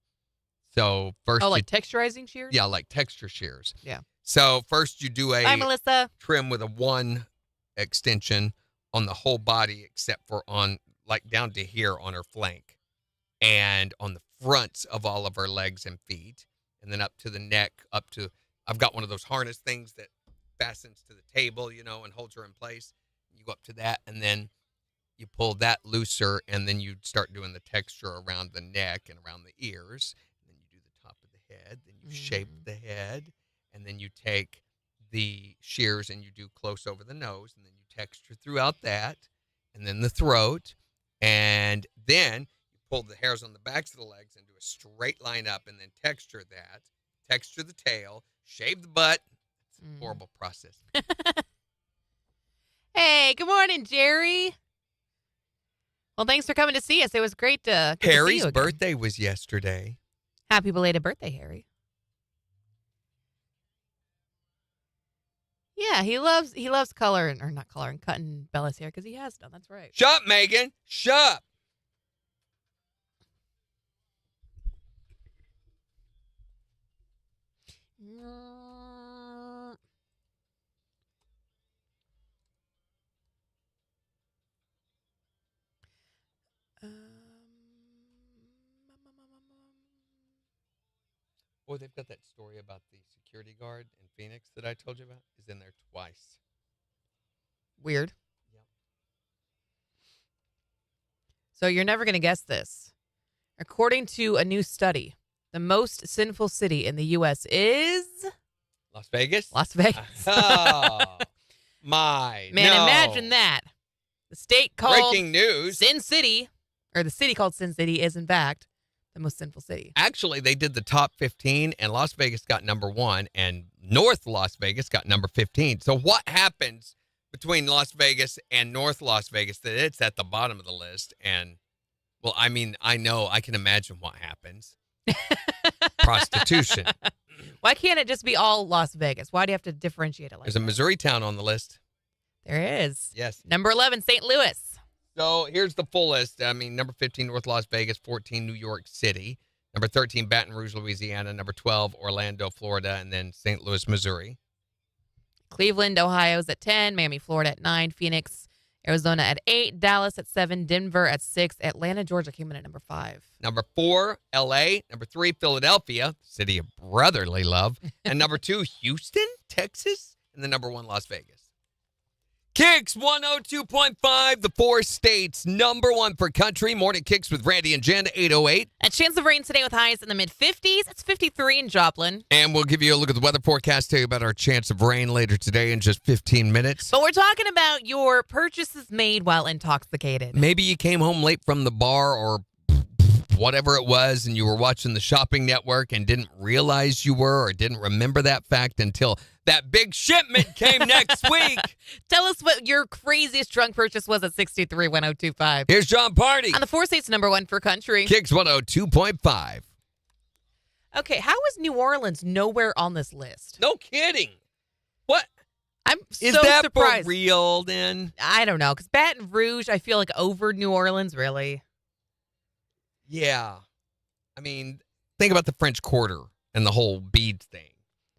so first, like texturizing shears? Yeah, like texture shears. Yeah. So first you do a Bye, Melissa. trim with a 1 extension on the whole body except for on like down to here on her flank and on the fronts of all of her legs and feet, and then up to the neck, up to I've got one of those harness things that fastens to the table, and holds her in place. You go up to that, and then you pull that looser, and then you start doing the texture around the neck and around the ears. And then you do the top of the head. Then you shape the head, and then you take the shears and you do close over the nose, and then you texture throughout that, and then the throat, and then you pull the hairs on the backs of the legs and do a straight line up, and then texture that, texture the tail, shave the butt. It's a horrible process. Hey, good morning, Jerry. Well, thanks for coming to see us. It was great to get Harry's to see you again. birthday was yesterday. Happy belated birthday, Harry. Yeah, he loves coloring, or not coloring, cutting Bella's hair because he has done. That's right. Shut up, Megan. Shut up. Oh, they've got that story about the security guard in Phoenix that I told you about. Is in there twice. Weird. Yep. So you're never going to guess this. According to a new study, the most sinful city in the U.S. is Las Vegas? Las Vegas. Oh, my. Man, no. imagine that. The state called Breaking news. Sin City, or the city called Sin City, is in fact the most sinful city. Actually, they did the top 15, and Las Vegas got number 1, and North Las Vegas got number 15. So what happens between Las Vegas and North Las Vegas that it's at the bottom of the list? And, well, I mean, I know, I can imagine what happens. Prostitution. Why can't it just be all Las Vegas? Why do you have to differentiate it like There's that? a Missouri town on the list. There is. Yes. Number 11, St. Louis. So here's the full list. I mean, number 15, North Las Vegas. 14, New York City. Number 13, Baton Rouge, Louisiana. Number 12, Orlando, Florida. And then St. Louis, Missouri. Cleveland, Ohio's at 10. Miami, Florida at 9. Phoenix, Arizona at 8. Dallas at 7. Denver at 6. Atlanta, Georgia came in at number 5. Number 4, L.A. Number 3, Philadelphia, city of brotherly love. And number 2, Houston, Texas. And then number 1, Las Vegas. KIX 102.5, the 4 states, number 1 for country. Morning KIX with Randy and Jen, 808. A chance of rain today with highs in the mid-50s. It's 53 in Joplin. And we'll give you a look at the weather forecast, tell you about our chance of rain later today in just 15 minutes. But we're talking about your purchases made while intoxicated. Maybe you came home late from the bar or whatever it was, and you were watching the shopping network and didn't realize you were or didn't remember that fact until that big shipment came next week. Tell us what your craziest drunk purchase was at 623-1025. Here's John Party. On the 4 states, number 1 for country. KIX 102.5. Okay, how is New Orleans nowhere on this list? No kidding. What? I'm Is so that surprised. for real then? I don't know, because Baton Rouge, I feel like over New Orleans, really. Yeah. I mean, think about the French Quarter and the whole bead thing.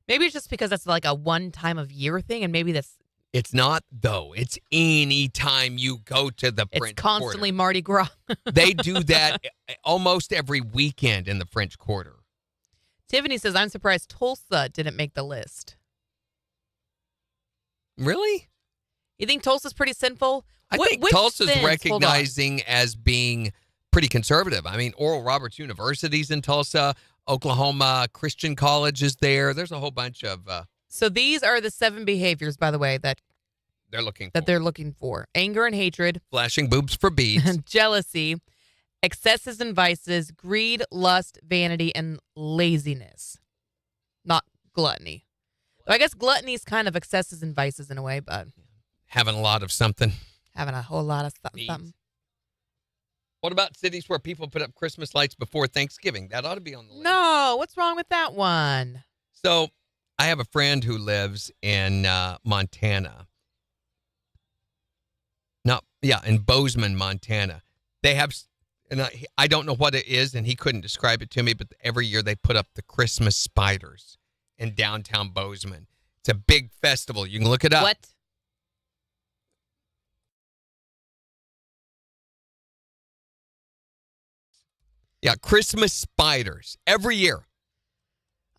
Maybe it's just because that's like a one time of year thing, and maybe that's. It's not, though. It's any time you go to the French Quarter. It's constantly Mardi Gras. They do that almost every weekend in the French Quarter. Tiffany says, I'm surprised Tulsa didn't make the list. Really? You think Tulsa's pretty sinful? I think Tulsa's recognizing as being pretty conservative. I mean, Oral Roberts University's in Tulsa. Oklahoma Christian College is there. There's a whole bunch of... So these are the 7 behaviors, by the way, that they're looking for. Anger and hatred. Flashing boobs for beads. Jealousy. Excesses and vices. Greed, lust, vanity, and laziness. Not gluttony. So I guess gluttony is kind of excesses and vices in a way, but... Having a lot of something. Having a whole lot of something. What about cities where people put up Christmas lights before Thanksgiving? That ought to be on the list. No, what's wrong with that one? So I have a friend who lives in Montana. In Bozeman, Montana. They have, and I don't know what it is, and he couldn't describe it to me, but every year they put up the Christmas spiders in downtown Bozeman. It's a big festival. You can look it up. What? Yeah, Christmas spiders every year.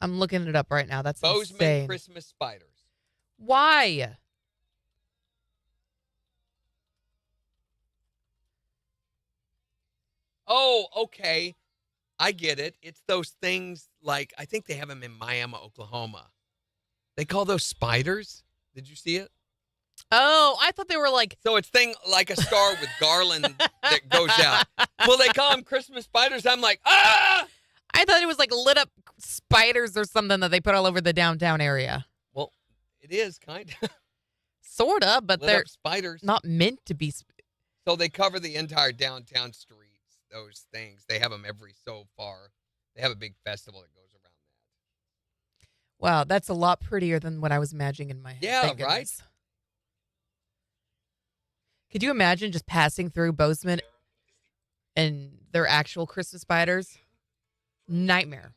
I'm looking it up right now. That's Bozeman insane. Christmas spiders. Why? Oh, okay. I get it. It's those things like, I think they have them in Miami, Oklahoma. They call those spiders. Did you see it? Oh, I thought they were like... So it's thing like a star with garland that goes out. Well, they call them Christmas spiders. I'm like, ah! I thought it was like lit up spiders or something that they put all over the downtown area. Well, it is kind of. Sort of, but lit they're up spiders. not meant to be. So they cover the entire downtown streets, those things. They have them every so far. They have a big festival that goes around that. Wow, that's a lot prettier than what I was imagining in my head. Yeah, Thank right? goodness. Could you imagine just passing through Bozeman and their actual Christmas spiders? Nightmare.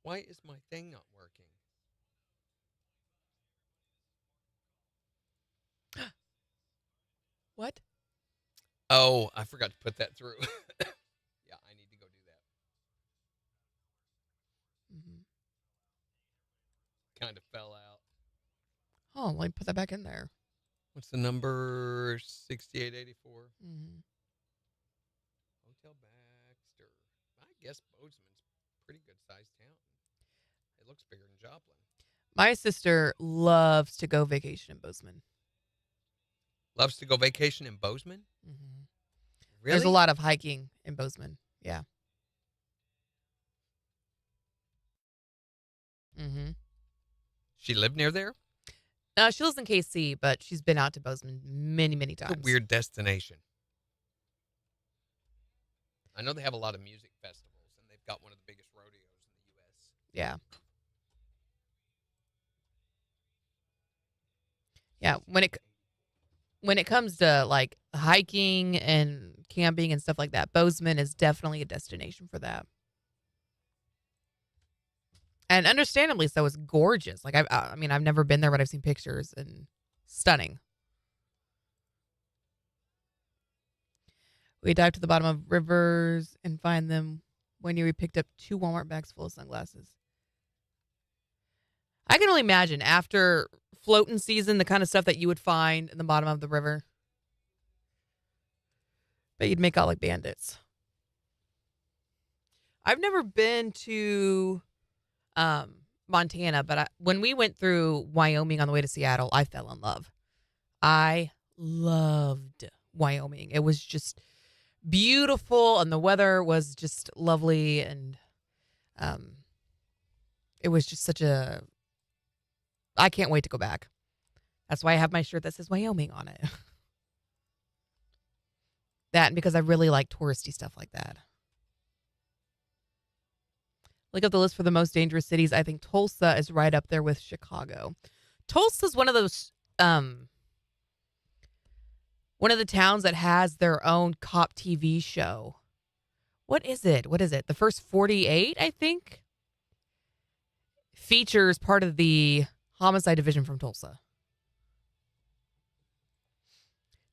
Why is my thing not working? What? Oh, I forgot to put that through. Yeah, I need to go do that. Kind of fell out. Oh, let me put that back in there. What's the number? 6884. Hotel Baxter. I guess Bozeman's a pretty good sized town. It looks bigger than Joplin. My sister loves to go vacation in Bozeman. Loves to go vacation in Bozeman? Really? There's a lot of hiking in Bozeman. Yeah. She lived near there? No, she lives in KC, but she's been out to Bozeman many, many times. It's a weird destination. I know they have a lot of music festivals, and they've got one of the biggest rodeos in the U.S. Yeah. Yeah, when it comes to like hiking and camping and stuff like that, Bozeman is definitely a destination for that. And understandably so, it's gorgeous. Like I mean, I've never been there, but I've seen pictures and stunning. We dive to the bottom of rivers and find them. One year we picked up 2 Walmart bags full of sunglasses. I can only imagine after floating season, the kind of stuff that you would find in the bottom of the river. But you'd make out like bandits. I've never been to Montana, but when we went through Wyoming on the way to Seattle, I fell in love. I loved Wyoming. It was just beautiful, and the weather was just lovely, and it was just such a... I can't wait to go back. That's why I have my shirt that says Wyoming on it. That, and because I really like touristy stuff like that. Look up the list for the most dangerous cities. I think Tulsa is right up there with Chicago. Tulsa's one of those, one of the towns that has their own cop TV show What is it? The first 48, I think, features part of the homicide division from Tulsa.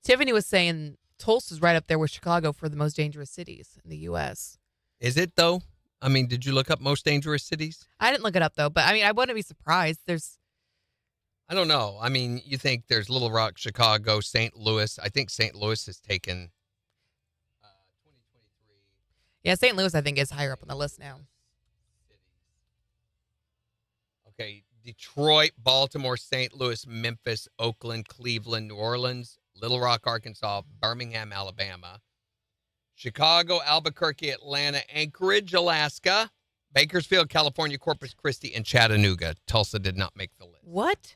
Tiffany was saying Tulsa's right up there with Chicago for the most dangerous cities in the U.S. Is it, though? I mean, did you look up most dangerous cities? I didn't look it up, though, but I mean, I wouldn't be surprised. I don't know. I mean, you think there's Little Rock, Chicago, St. Louis. I think St. Louis has taken 2023. Yeah, St. Louis, I think, is higher up on the list now. Okay, Detroit, Baltimore, St. Louis, Memphis, Oakland, Cleveland, New Orleans, Little Rock, Arkansas, Birmingham, Alabama, Chicago, Albuquerque, Atlanta, Anchorage, Alaska, Bakersfield, California, Corpus Christi, and Chattanooga. Tulsa did not make the list. What?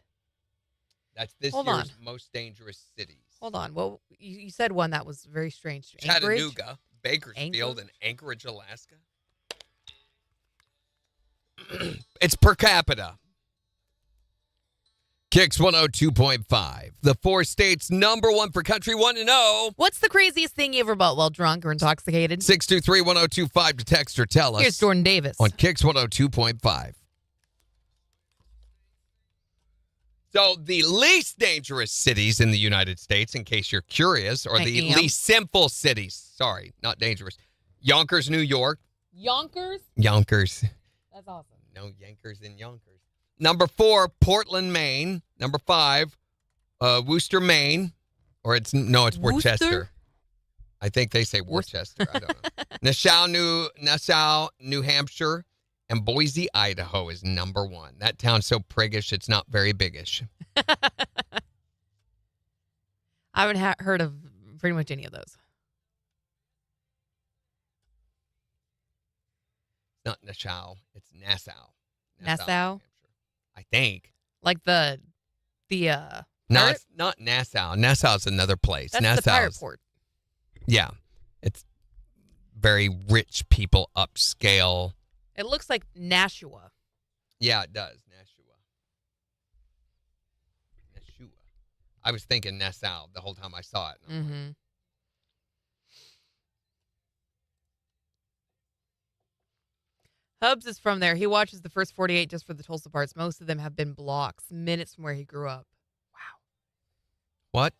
That's this Hold year's on. most dangerous cities. Hold on. Well, you said one that was very strange. Chattanooga, Bakersfield, and Anchorage, Alaska. It's per capita. KIX 102.5. The 4 states number 1 for country, 1-0. What's the craziest thing you ever bought while drunk or intoxicated? 623-1025 to text or tell us. Here's Jordan Davis. On KIX 102.5. So the least dangerous cities in the United States, in case you're curious, or the least sinful cities. Sorry, not dangerous. Yonkers, New York. Yonkers? Yonkers. That's awesome. No Yankers in Yonkers. Number 4, Portland, Maine. Number 5, Worcester, Maine. Or it's Worcester. I think they say Worcester. I don't know. Nassau, New Hampshire, and Boise, Idaho is number 1. That town's so priggish, it's not very biggish. I haven't heard of pretty much any of those. It's not Nassau, it's Nassau. Nassau? I think. Like the No, it's not Nassau. Nassau's another place. That's Nassau's the pirate port. Yeah. It's very rich people, upscale. It looks like Nashua. Yeah, it does. Nashua. I was thinking Nassau the whole time I saw it. Mm-hmm. Hubs is from there. He watches the first 48 just for the Tulsa parts. Most of them have been blocks, minutes from where he grew up. Wow. What?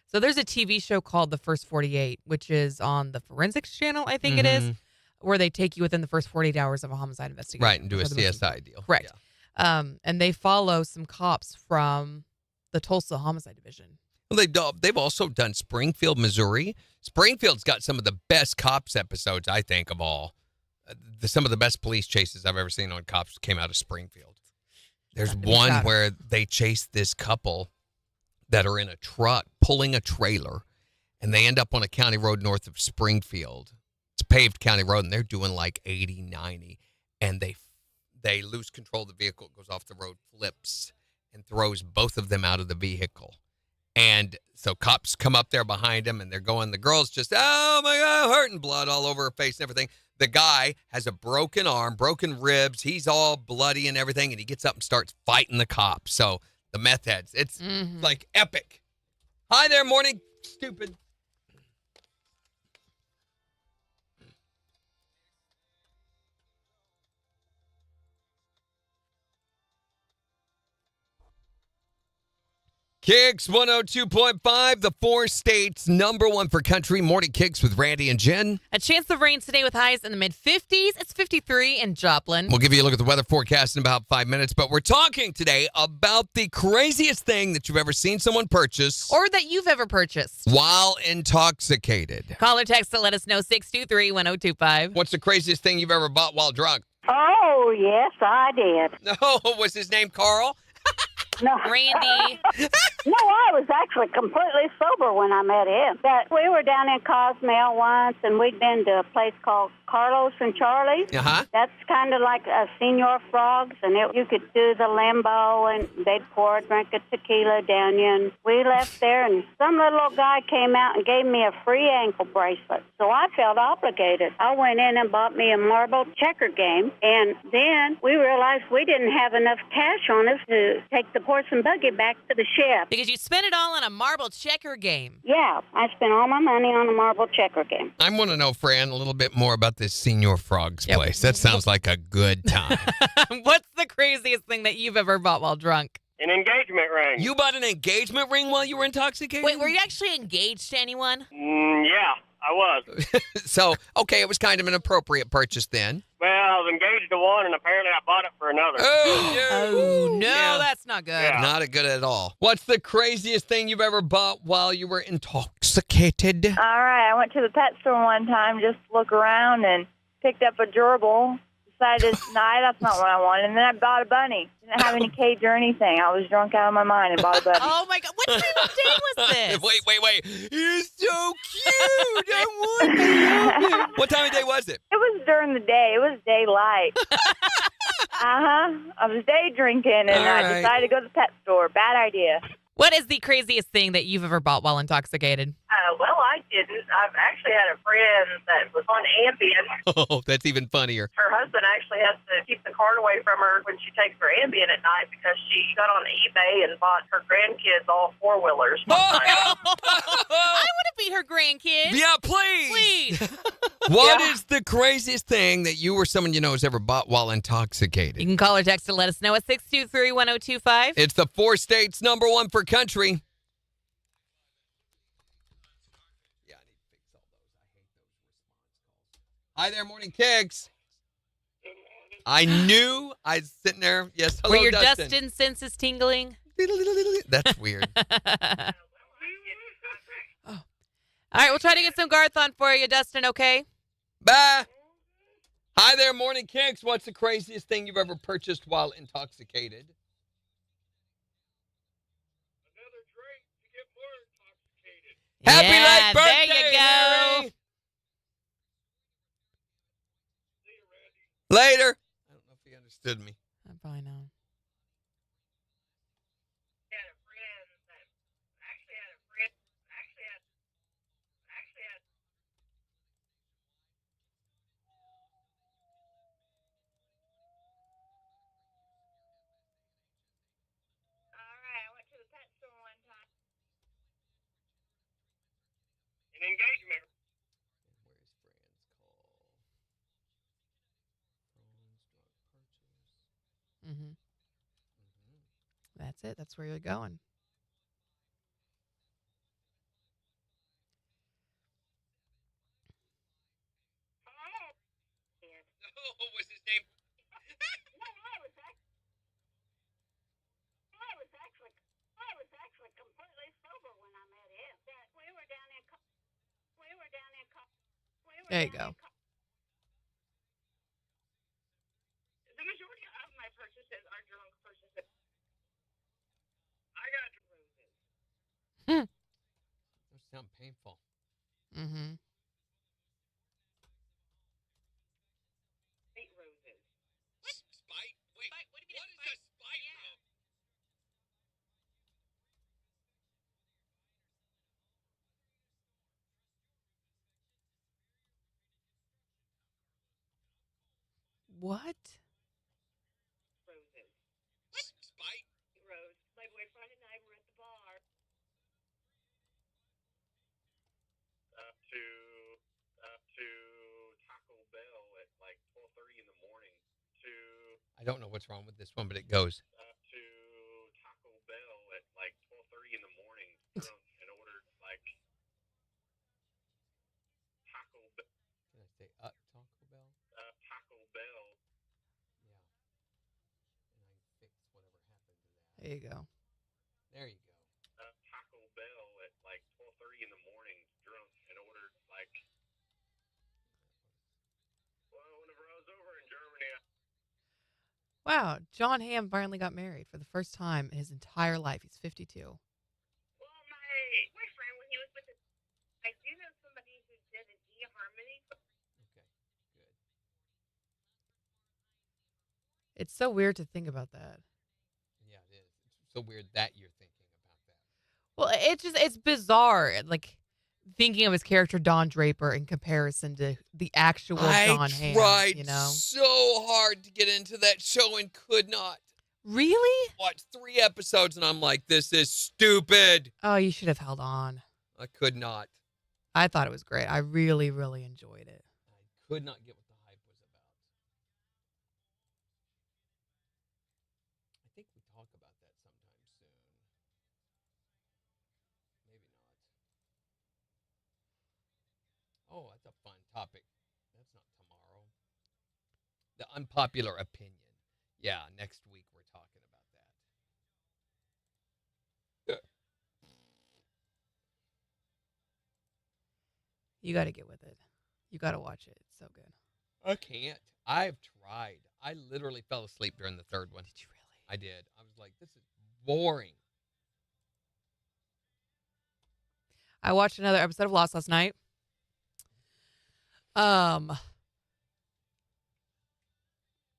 So there's a TV show called The First 48, which is on the Forensics Channel, I think it is, where they take you within the first 48 hours of a homicide investigation. Right, and do a CSI deal. Correct. Yeah. And they follow some cops from the Tulsa Homicide Division. Well, they've also done Springfield, Missouri. Springfield's got some of the best cops episodes, I think, of all. Some of the best police chases I've ever seen on cops came out of Springfield. There's one where they chase this couple that are in a truck pulling a trailer, and they end up on a county road north of Springfield. It's a paved county road, and they're doing like 80, 90, and they lose control of the vehicle. It goes off the road, flips, and throws both of them out of the vehicle. And so cops come up there behind him, and they're going, the girl's just, oh, my God, hurting, blood all over her face and everything. The guy has a broken arm, broken ribs. He's all bloody and everything, and he gets up and starts fighting the cops. So the meth heads, it's like epic. Hi there, morning, stupid. KIX 102.5, the 4 states number 1 for country. Morning KIX with Randy and Jen. A chance of rain today with highs in the mid-50s. It's 53 in Joplin. We'll give you a look at the weather forecast in about 5 minutes, but we're talking today about the craziest thing that you've ever seen someone purchase. Or that you've ever purchased. While intoxicated. Call or text to let us know, 623-1025. What's the craziest thing you've ever bought while drunk? Oh, yes, I did. No, was his name Carl? No. Randy. No, I was actually completely sober when I met him. But we were down in Cozumel once, and we'd been to a place called Carlos and Charlie's. Uh-huh. That's kind of like a Senior Frogs, and you could do the limbo, and they'd pour a drink of tequila down you. And we left there, and some little old guy came out and gave me a free ankle bracelet. So I felt obligated. I went in and bought me a marble checker game, and then we realized we didn't have enough cash on us to take the horse and buggy back to the ship. Because you spent it all on a marble checker game. Yeah, I spent all my money on a marble checker game. I want to know, Fran, a little bit more about this Senior Frog's place. That sounds like a good time. What's the craziest thing that you've ever bought while drunk? An engagement ring. You bought an engagement ring while you were intoxicated? Wait, were you actually engaged to anyone? Yeah, I was. So, okay, it was kind of an appropriate purchase then. Well, I was engaged to one, and apparently I bought it for another. Oh, no, that's not good. Yeah. Not good at all. What's the craziest thing you've ever bought while you were intoxicated? All right, I went to the pet store one time just to look around and picked up a gerbil. Decided, nah, that's not what I wanted. And then I bought a bunny. Didn't have any cage or anything. I was drunk out of my mind and bought a bunny. Oh, my God. What type of date was this? Wait. You're so cute. I want to. What time of day was it? It was during the day. It was daylight. I was day drinking, and I decided to go to the pet store. Bad idea. What is the craziest thing that you've ever bought while intoxicated? Well, I didn't. I've actually had a friend that was on Ambien. Oh, that's even funnier. Her husband actually has to keep the card away from her when she takes her Ambien at night because she got on eBay and bought her grandkids all four-wheelers. I want to be her grandkid. Yeah, please. What is the craziest thing that you or someone you know has ever bought while intoxicated? You can call or text to let us know at 623-1025. It's the 4 states #1 for country. Yeah, I need to fix all those. I hate those response calls. Hi there, Morning Kicks. I knew I was sitting there. Yes, hello, Were your Dustin senses tingling? That's weird. All right, we'll try to get some Garthon for you, Dustin, okay? Bye. Hi there, Morning Kicks. What's the craziest thing you've ever purchased while intoxicated? Happy late birthday, there you go. Mary. Later. I don't know if he understood me. I probably know. An engagement. Mm-hmm. That's it. That's where you're going. What was his name? I was actually completely sober when I met him. We were down in. There you go. The majority of my purchases are drunk purchases. I got roses. Those sound painful. Mm-hmm. Eight roses. Spite? Wait, what is a spite rose? What? Roses. Spite? Rose. My boyfriend and I were at the bar. To Taco Bell at like 12:30 in the morning. I don't know what's wrong with this one, but it goes. To Taco Bell at like 12:30 in the morning, drunk, and ordered like Taco Bell. Can I say Taco Bell? Taco Bell. Yeah. And I fixed whatever happened to that. There you go. There you go. Taco Bell at like 12:30 in the morning, drunk, and ordered like. Well, whenever I was over in Germany. Wow, John Hamm finally got married for the first time in his entire life. He's 52. Well, my boyfriend, when he was with his, I do know somebody who did an eHarmony. Okay, good. It's so weird to think about that. Yeah, it is. It's so weird that you're thinking about that. Well, it's bizarre. Like thinking of his character Don Draper in comparison to the actual John Hamm. I tried you know, so hard to get into that show and could not. Really? Watched 3 episodes and I'm like, this is stupid. Oh, you should have held on. I could not. I thought it was great. I really, really enjoyed it. I could not get what the hype was about. I think we talk about that sometime soon. Maybe not. Oh, that's a fun topic. That's not tomorrow. The unpopular opinion. Yeah, next week we're talking about that. You got to get with it. You got to watch it. It's so good. I can't. I've tried. I literally fell asleep during the third one. Did you really? I did. I was like, this is boring. I watched another episode of Lost last night.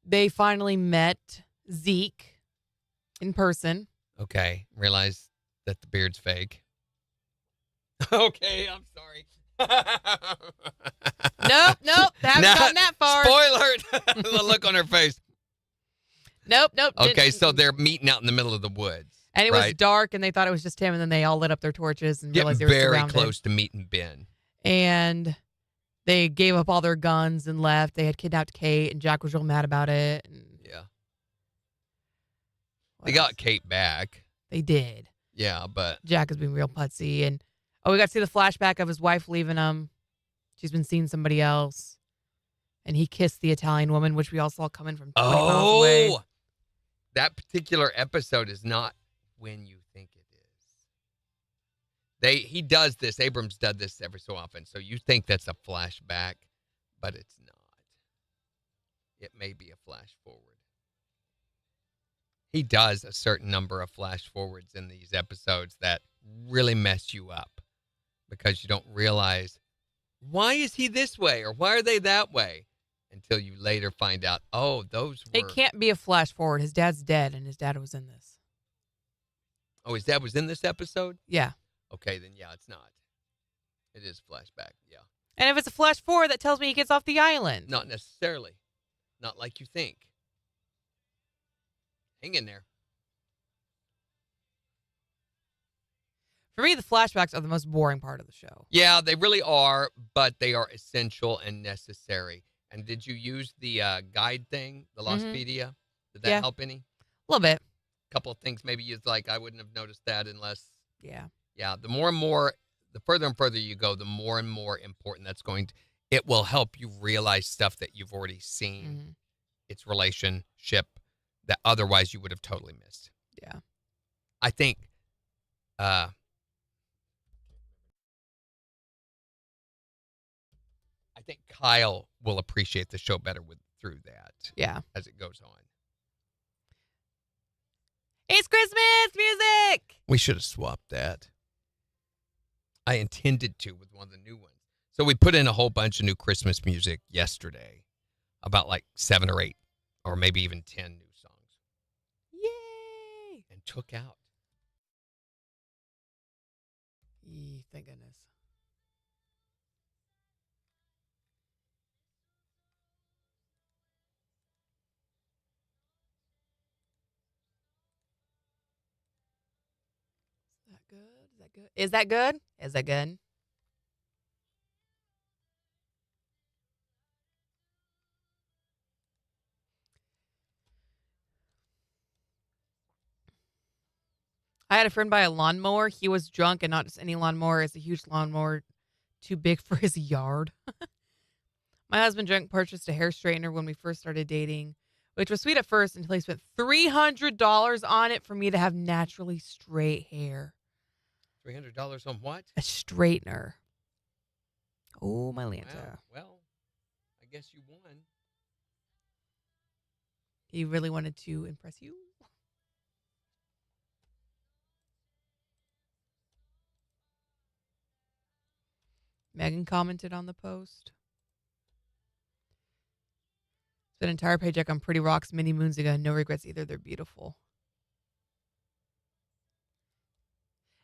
They finally met Zeke in person. Okay. Realize that the beard's fake. Okay, I'm sorry. Nope. Haven't gotten that far. Spoiler! The look on her face. Nope. Okay, so they're meeting out in the middle of the woods. And it was dark, and they thought it was just him, and then they all lit up their torches and realized Getting they were very surrounded. close to meeting Ben. And they gave up all their guns and left. They had kidnapped Kate, and Jack was real mad about it. And Yeah. They got Kate back. They did. Yeah, but Jack has been real putsy. And we got to see the flashback of his wife leaving him. She's been seeing somebody else. And he kissed the Italian woman, which we all saw coming from 20 miles away. That particular episode is not when you think it is. He does this. Abrams does this every so often. So you think that's a flashback, but it's not. It may be a flash forward. He does a certain number of flash forwards in these episodes that really mess you up because you don't realize, why is he this way or why are they that way? Until you later find out, oh, those were... It can't be a flash forward. His dad's dead, and his dad was in this. Oh, his dad was in this episode? Yeah. Okay, then yeah, it's not. It is flashback, yeah. And if it's a flash forward, that tells me he gets off the island. Not necessarily. Not like you think. Hang in there. For me, the flashbacks are the most boring part of the show. Yeah, they really are, but they are essential and necessary. And did you use the guide thing, the Lostpedia? Did that help any? A little bit. A couple of things maybe you'd like, I wouldn't have noticed that unless... Yeah. Yeah, the more and more, the further and further you go, the more and more important that's going to... It will help you realize stuff that you've already seen, its relationship, that otherwise you would have totally missed. Yeah. I think... I think Kyle will appreciate the show better through that. Yeah. As it goes on. It's Christmas music! We should have swapped that. I intended to with one of the new ones. So we put in a whole bunch of new Christmas music yesterday. About like 7 or 8 or maybe even 10 new songs. Yay! And took out. Thank goodness. Is that good? Is that good? I had a friend buy a lawnmower. He was drunk, and not just any lawnmower. It's a huge lawnmower, too big for his yard. My husband purchased a hair straightener when we first started dating, which was sweet at first until he spent $300 on it for me to have naturally straight hair. $300 on what? A straightener. Oh, my Lanta. Wow. Well, I guess you won. He really wanted to impress you? Megan commented on the post. Spent an entire paycheck on Pretty Rocks many moons ago. No regrets either. They're beautiful.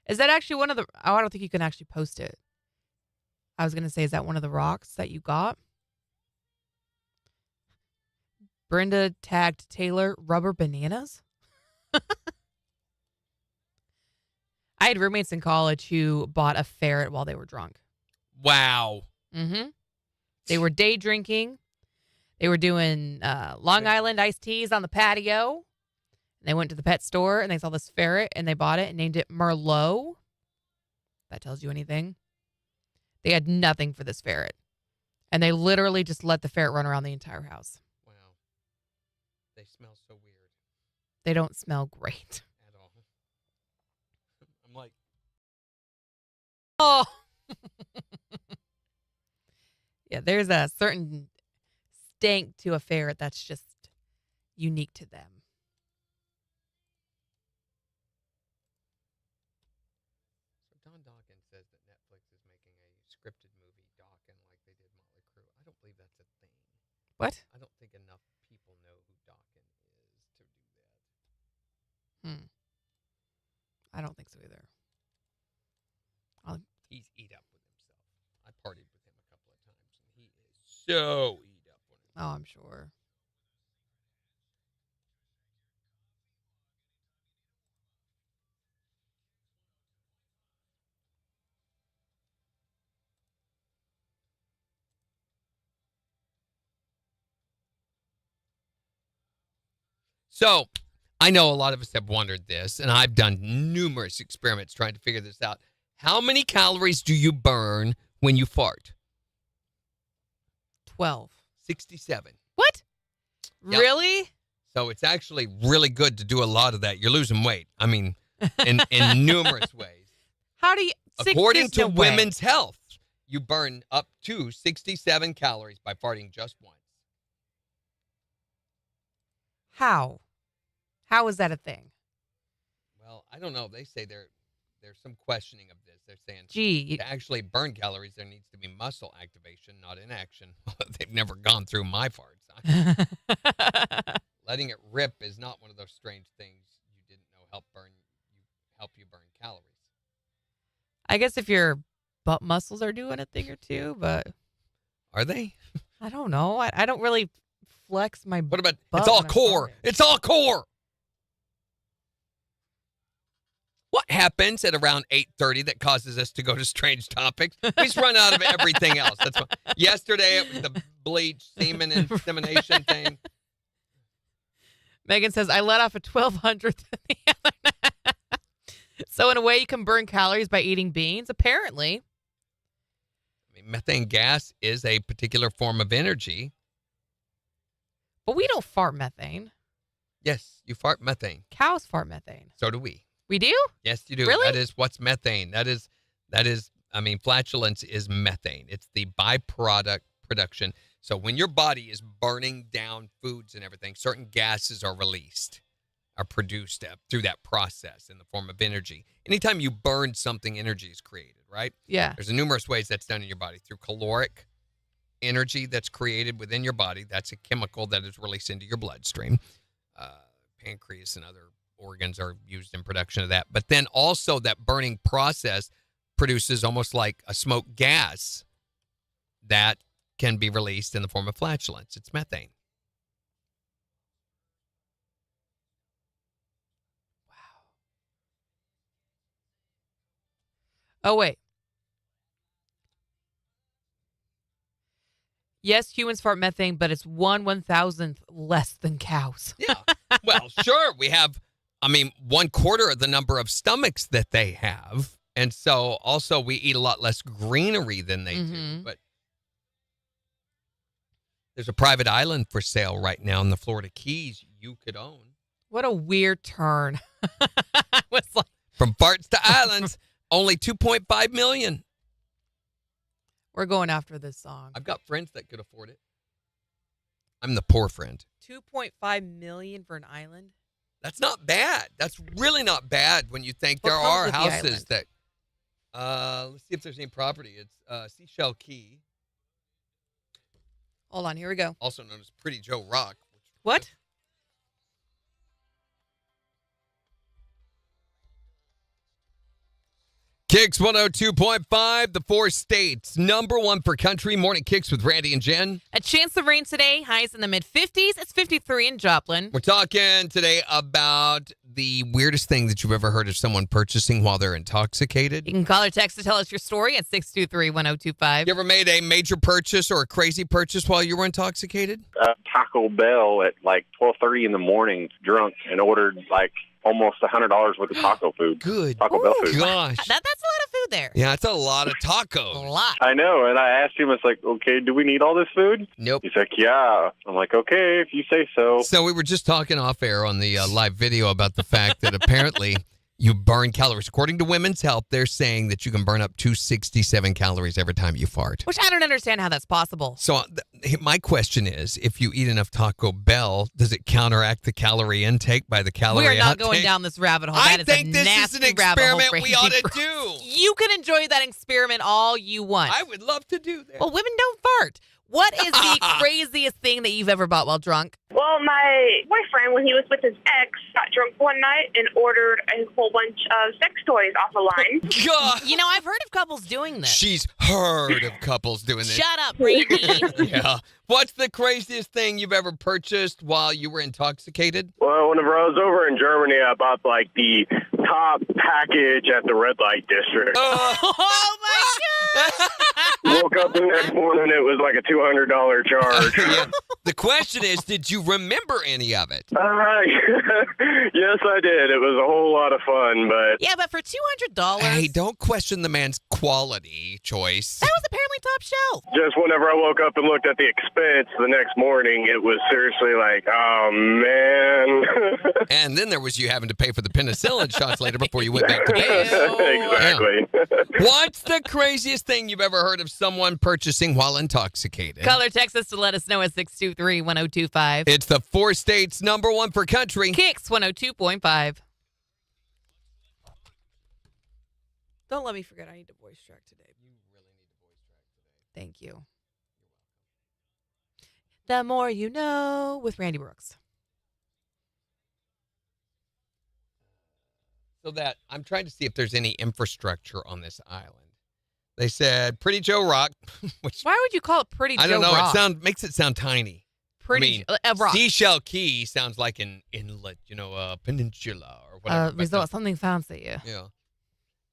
Is that actually one of the... Oh, I don't think you can actually post it. I was going to say, is that one of the rocks that you got? Brenda tagged Taylor, rubber bananas? I had roommates in college who bought a ferret while they were drunk. Wow. Mm-hmm. They were day drinking. They were doing Long Island iced teas on the patio. They went to the pet store and they saw this ferret and they bought it and named it Merlot. That tells you anything. They had nothing for this ferret. And they literally just let the ferret run around the entire house. Wow. They smell so weird. They don't smell great. At all. I'm like, oh. Yeah, there's a certain stank to a ferret that's just unique to them. So Don Dawkins says that Netflix is making a scripted movie, Dawkins, like they did Motley Crue. I don't believe that's a thing. What? I don't think enough people know who Dawkins is to do that. I don't think so either. He's eat up with himself. I partied with him a couple of times, and he is so eat up with himself. Oh, I'm sure. So, I know a lot of us have wondered this, and I've done numerous experiments trying to figure this out. How many calories do you burn when you fart? 12. 67. What? Yep. Really? So it's actually really good to do a lot of that. You're losing weight. I mean, in numerous ways. How do you... According to Women's Health, you burn up to 67 calories by farting just once. How? How is that a thing? Well, I don't know. They say there's some questioning of this. They're saying, gee, to actually burn calories, there needs to be muscle activation, not inaction. They've never gone through my farts. Letting it rip is not one of those strange things you didn't know help you burn calories. I guess if your butt muscles are doing a thing or two, but are they? I don't know. I don't really flex my. What about? Butt It's all when I'm core. farting. It's all core. What happens at around 8:30 that causes us to go to strange topics? We just run out of everything else. That's what, yesterday it was the bleach, semen insemination thing. Megan says, I let off a 1200th the other night. So in a way, you can burn calories by eating beans, apparently. I mean, methane gas is a particular form of energy. But we don't fart methane. Yes, you fart methane. Cows fart methane. So do we. We do? Yes, you do. Really? That is what's methane. That is, I mean, flatulence is methane. It's the byproduct production. So when your body is burning down foods and everything, certain gases are released, are produced through that process in the form of energy. Anytime you burn something, energy is created, right? Yeah. There's numerous ways that's done in your body. Through caloric energy that's created within your body. That's a chemical that is released into your bloodstream. Pancreas and other organs are used in production of that. But then also that burning process produces almost like a smoke gas that can be released in the form of flatulence. It's methane. Oh, wait. Yes, humans fart methane, but it's 1/1000th less than cows. Yeah. Well, sure. We have, 1/4 of the number of stomachs that they have. And so also we eat a lot less greenery than they do. But there's a private island for sale right now in the Florida Keys you could own. What a weird turn. Was like, from farts to islands, only 2.5 million. We're going after this song. I've got friends that could afford it. I'm the poor friend. 2.5 million for an island? That's not bad. That's really not bad when you think What there comes are with the houses island? that. Let's see if there's any property. It's Seashell Key, Hold on, here we go. also known as Pretty Joe Rock. What? KIX 102.5, the 4 states, number 1 for country. Morning KIX with Randy and Jen. A chance of rain today, highs in the mid-50s. It's 53 in Joplin. We're talking today about the weirdest thing that you've ever heard of someone purchasing while they're intoxicated. You can call or text to tell us your story at 623-1025. You ever made a major purchase or a crazy purchase while you were intoxicated? Taco Bell at like 12:30 in the morning, drunk, and ordered like almost $100 worth of taco food. Good. Taco Bell food. Gosh. That's a lot of food there. Yeah, it's a lot of tacos. A lot. I know, and I asked him, it's like, okay, do we need all this food? Nope. He's like, yeah. I'm like, okay, if you say so. So we were just talking off air on the live video about the fact that apparently you burn calories. According to Women's Health, they're saying that you can burn up 267 calories every time you fart. Which I don't understand how that's possible. So my question is, if you eat enough Taco Bell, does it counteract the calorie intake by the calorie We are not outtake? going down this rabbit hole. I That is think a this nasty is an rabbit hole, experiment we ought to Brady. do. You can enjoy that experiment all you want. I would love to do that. Well, women don't fart. What is the craziest thing that you've ever bought while drunk? Well, my boyfriend, when he was with his ex, got drunk one night and ordered a whole bunch of sex toys off the line. God. You know, I've heard of couples doing this. She's heard of couples doing this. Shut up, Brady. Yeah. What's the craziest thing you've ever purchased while you were intoxicated? Well, whenever I was over in Germany, I bought like the top package at the red light district. Oh, my God. Woke up the next morning, it was like a $200 charge. Yeah. The question is, did you remember any of it? Yes, I did. It was a whole lot of fun, but Yeah, but for $200, Hey, don't question the man's quality choice. that was apparently top shelf. just whenever I woke up and looked at the expense the next morning, it was seriously like, oh, man. And then there was you having to pay for the penicillin shots later before you went back to bed. Exactly. What's the craziest thing you've ever heard of someone purchasing while intoxicated? Call or text us to let us know at 623-1025. It's the 4 states, number 1 for country. KIX 102.5. Don't let me forget I need a voice track today. You really need a voice track today. Thank you. The More You Know with Randy Brooks. So that I'm trying to see if there's any infrastructure on this island. They said Pretty Joe Rock, which Why would you call it Pretty Joe I don't know. Rock? It makes it sound tiny. Pretty I mean, a rock. Seashell Key sounds like an inlet, a peninsula or whatever. but Resort something fancy. yeah.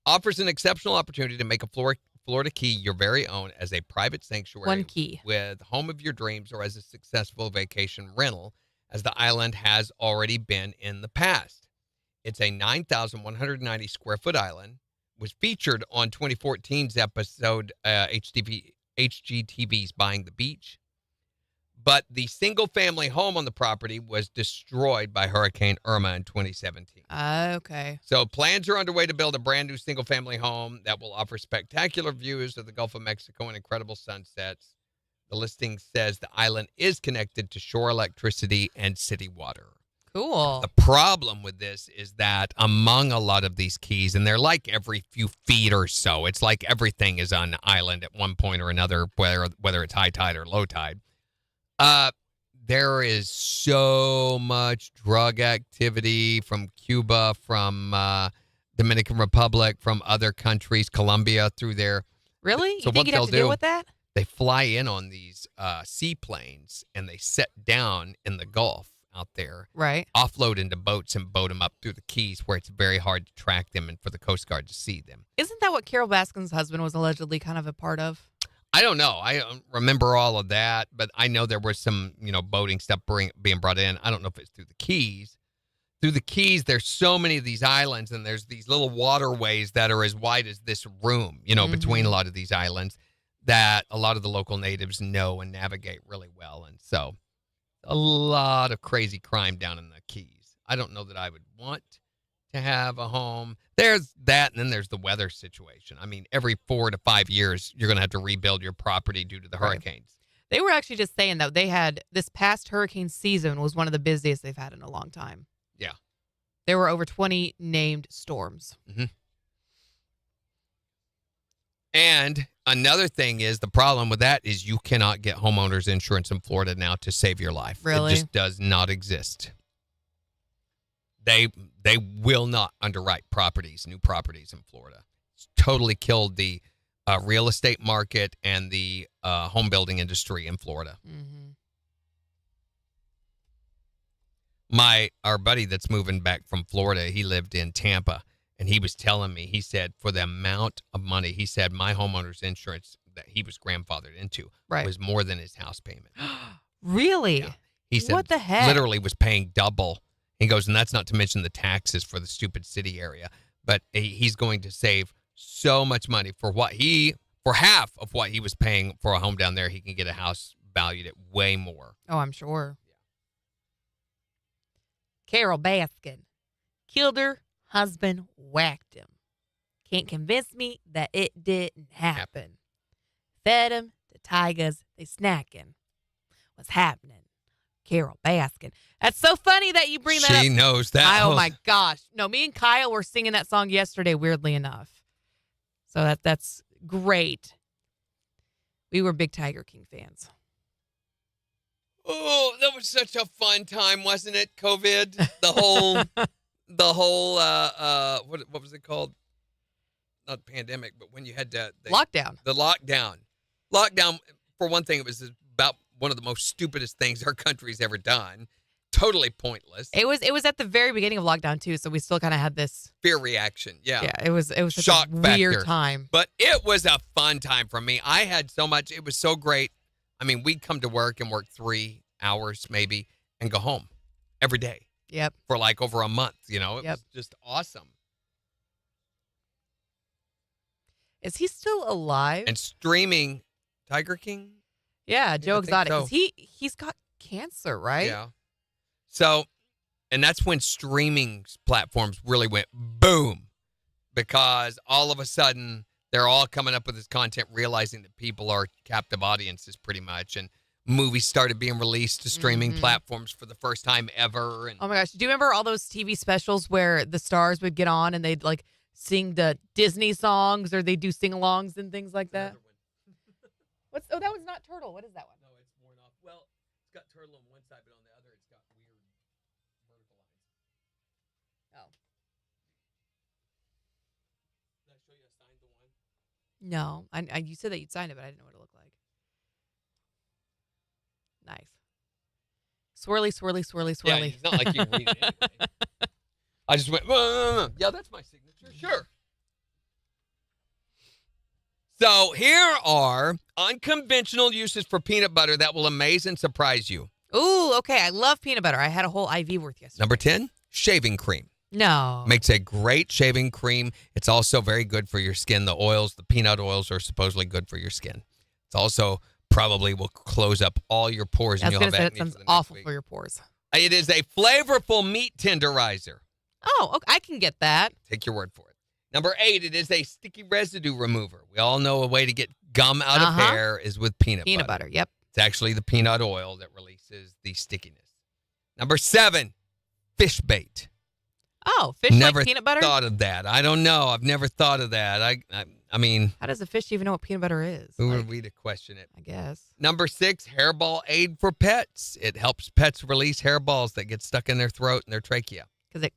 Offers an exceptional opportunity to make a Florida Key your very own as a private sanctuary. One key. With home of your dreams or as a successful vacation rental, as the island has already been in the past. It's a 9,190 square foot island. Was featured on 2014's episode HGTV's Buying the Beach. But the single-family home on the property was destroyed by Hurricane Irma in 2017. Okay. So plans are underway to build a brand-new single-family home that will offer spectacular views of the Gulf of Mexico and incredible sunsets. The listing says the island is connected to shore electricity and city water. Cool. The problem with this is that among a lot of these keys, and they're like every few feet or so, it's like everything is on the island at one point or another, whether it's high tide or low tide. There is so much drug activity from Cuba, from Dominican Republic, from other countries, Colombia, through there. Really? So you think you'd have to deal with that? They fly in on these seaplanes and they set down in the Gulf out there, right? Offload into boats and boat them up through the Keys where it's very hard to track them and for the Coast Guard to see them. Isn't that what Carol Baskin's husband was allegedly kind of a part of? I don't know. I don't remember all of that, but I know there was some, boating stuff being brought in. I don't know if it's through the Keys. Through the Keys, there's so many of these islands, and there's these little waterways that are as wide as this room, between a lot of these islands that a lot of the local natives know and navigate really well. And so a lot of crazy crime down in the Keys. I don't know that I would want to have a home. There's that, and then there's the weather situation. I mean, every 4 to 5 years, you're going to have to rebuild your property due to the hurricanes. They were actually just saying that they had this past hurricane season was one of the busiest they've had in a long time. Yeah. There were over 20 named storms. Mm-hmm. And another thing is the problem with that is you cannot get homeowners insurance in Florida now to save your life. Really? It just does not exist. They will not underwrite new properties in Florida. totally killed the real estate market and the home building industry in Florida. Mm-hmm. Our buddy that's moving back from Florida, he lived in Tampa, and he was telling me, he said, for the amount of money, he said my homeowner's insurance that he was grandfathered into was more than his house payment. Really? Yeah. He said, what the heck? Literally was paying double. He goes, and that's not to mention the taxes for the stupid city area. But he's going to save so much money for half of what he was paying for a home down there. He can get a house valued at way more. Oh, I'm sure. Carol Baskin killed her husband, whacked him. Can't convince me that it didn't happen. Fed him to tigers, they snacking. What's happening? Carol Baskin. That's so funny that you bring that up. She knows that. Oh my gosh. No, me and Kyle were singing that song yesterday, weirdly enough. So that's great. We were big Tiger King fans. Oh, that was such a fun time, wasn't it? COVID, the whole what was it called? Not pandemic, but when you had lockdown. The lockdown. For one thing, it was about one of the most stupidest things our country's ever done. Totally pointless. It was at the very beginning of lockdown too, so we still kind of had this fear reaction. Yeah, it was such shock a weird factor. time, but it was a fun time for me. I had so much. It was so great. I mean, we'd come to work and work 3 hours maybe and go home every day. Yep. For like over a month, it was just awesome. Is he still alive? And streaming Tiger King? Yeah, Joe Exotic. So. He's got cancer, right? Yeah. So, and that's when streaming platforms really went boom, because all of a sudden they're all coming up with this content, realizing that people are captive audiences pretty much, and movies started being released to streaming platforms for the first time ever. And oh my gosh, do you remember all those TV specials where the stars would get on and they'd like sing the Disney songs, or they do sing-alongs and things like that? That was not Turtle. What is that one? No, it's worn off. Well, it's got Turtle on one side, but on the other it's got weird vertical lines. Oh. Did I show you I signed the one? No, you said that you'd signed it, but I didn't know what it looked like. Nice. Swirly, swirly, swirly, swirly. Yeah, it's not like you can read it anyway. I just went, yeah, that's my signature. Sure. So here are unconventional uses for peanut butter that will amaze and surprise you. Ooh, okay. I love peanut butter. I had a whole IV worth yesterday. Number 10, shaving cream. No. Makes a great shaving cream. It's also very good for your skin. The oils, the peanut oils, are supposedly good for your skin. It's also probably will close up all your pores. And you'll have acne. That sounds awful for your pores. It is a flavorful meat tenderizer. Oh, okay. I can get that. Take your word for it. Number 8, it is a sticky residue remover. We all know a way to get gum out of hair is with peanut butter. Peanut butter, yep. It's actually the peanut oil that releases the stickiness. Number 7, fish bait. Oh, fish never like peanut butter? Thought of that. I don't know. I've never thought of that. I mean, how does a fish even know what peanut butter is? Who are we to question it? I guess. Number 6, hairball aid for pets. It helps pets release hairballs that get stuck in their throat and their trachea. Because it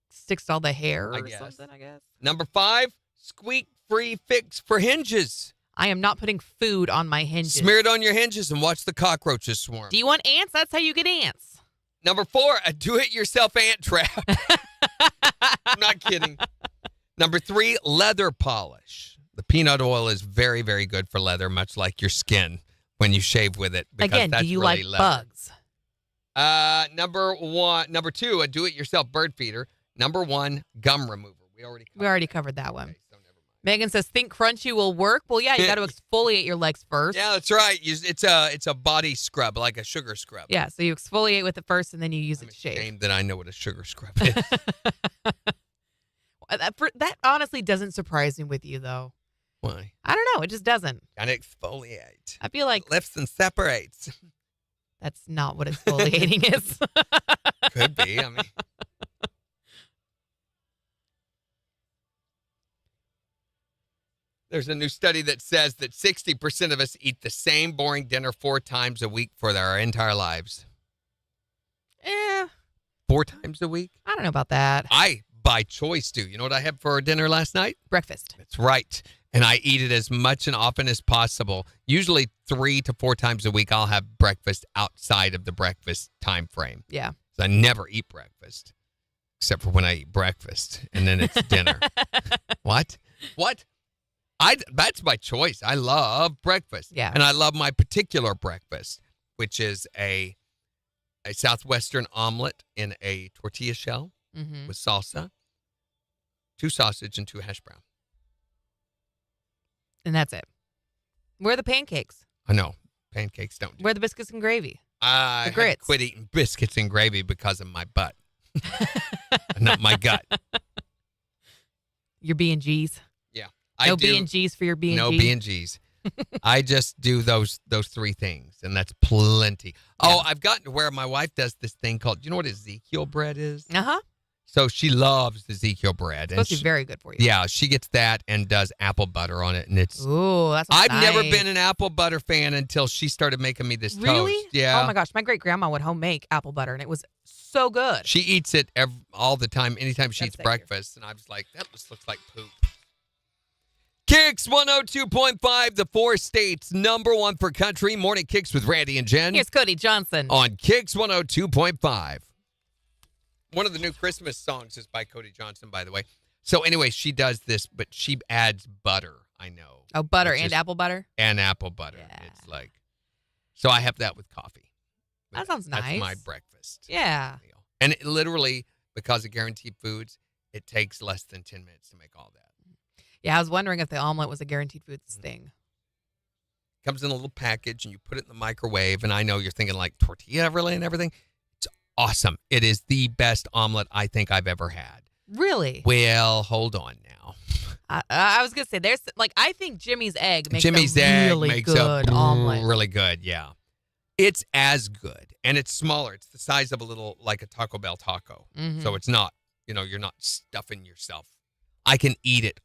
sticks to all the hair or something, I guess. Number 5, squeak-free fix for hinges. I am not putting food on my hinges. Smear it on your hinges and watch the cockroaches swarm. Do you want ants? That's how you get ants. Number 4, a do-it-yourself ant trap. I'm not kidding. Number 3, leather polish. The peanut oil is very, very good for leather, much like your skin when you shave with it. Again, that's do you really like leather. bugs? Number 2, a do-it-yourself bird feeder. Number 1, gum remover. We already covered that one. Okay, so never mind. Megan says, think crunchy will work. Well, yeah, you got to exfoliate your legs first. Yeah, that's right. It's a body scrub, like a sugar scrub. Yeah, so you exfoliate with it first, and then you use it to shave. Shame that I know what a sugar scrub is. That honestly doesn't surprise me with you, though. Why? I don't know. It just doesn't. Gotta exfoliate. I feel like lifts and separates. That's not what exfoliating is. Could be. I mean. There's a new study that says that 60% of us eat the same boring dinner 4 times a week for our entire lives. 4 times a week? I don't know about that. I by choice do. You know what I had for dinner last night? Breakfast. That's right. And I eat it as much and often as possible. Usually 3 to 4 times a week, I'll have breakfast outside of the breakfast time frame. Yeah. So I never eat breakfast, except for when I eat breakfast, and then it's dinner. What? That's my choice. I love breakfast. Yeah. And I love my particular breakfast, which is a Southwestern omelet in a tortilla shell with salsa, 2 sausage, and 2 hash brown. And that's it. Where are the pancakes? I know. Pancakes don't do. Where are the biscuits and gravy? I had to grits. quit eating biscuits and gravy because of my butt. Not my gut. Your B&Gs. Yeah. No B&Gs for your B&G? No B&Gs. I just do those 3 things, and that's plenty. Oh, I've gotten to where my wife does this thing called, do you know what Ezekiel bread is? Uh-huh. So she loves Ezekiel bread. It's supposed to be very good for you. Yeah, she gets that and does apple butter on it, and it's. Ooh, that's I've nice. never been an apple butter fan until she started making me this Really? toast. Yeah. Oh my gosh, my great grandma would home make apple butter, and it was so good. She eats it all the time, anytime she eats breakfast, and I was like, that just looks like poop. KIX 102.5, the 4 states, #1 for country. Morning KIX with Randy and Jen. Here's Cody Johnson. On KIX 102.5. One of the new Christmas songs is by Cody Johnson, by the way. So anyway, she does this, but she adds butter, I know. Oh, butter and apple butter? And apple butter. Yeah. It's like, so I have that with coffee. That sounds nice. That's my breakfast. Yeah. And it literally, because of Guaranteed Foods, it takes less than 10 minutes to make all that. Yeah, I was wondering if the omelet was a Guaranteed Foods thing. Comes in a little package, and you put it in the microwave, and I know you're thinking like tortilla really and everything. It's awesome. It is the best omelet I think I've ever had. Really? Well, hold on now. I was going to say, there's like, I think Jimmy's Egg makes Jimmy's a Egg really makes good omelet. Really good, yeah. It's as good, and it's smaller. It's the size of a little, like a Taco Bell taco. So it's not, you're not stuffing yourself. I can eat it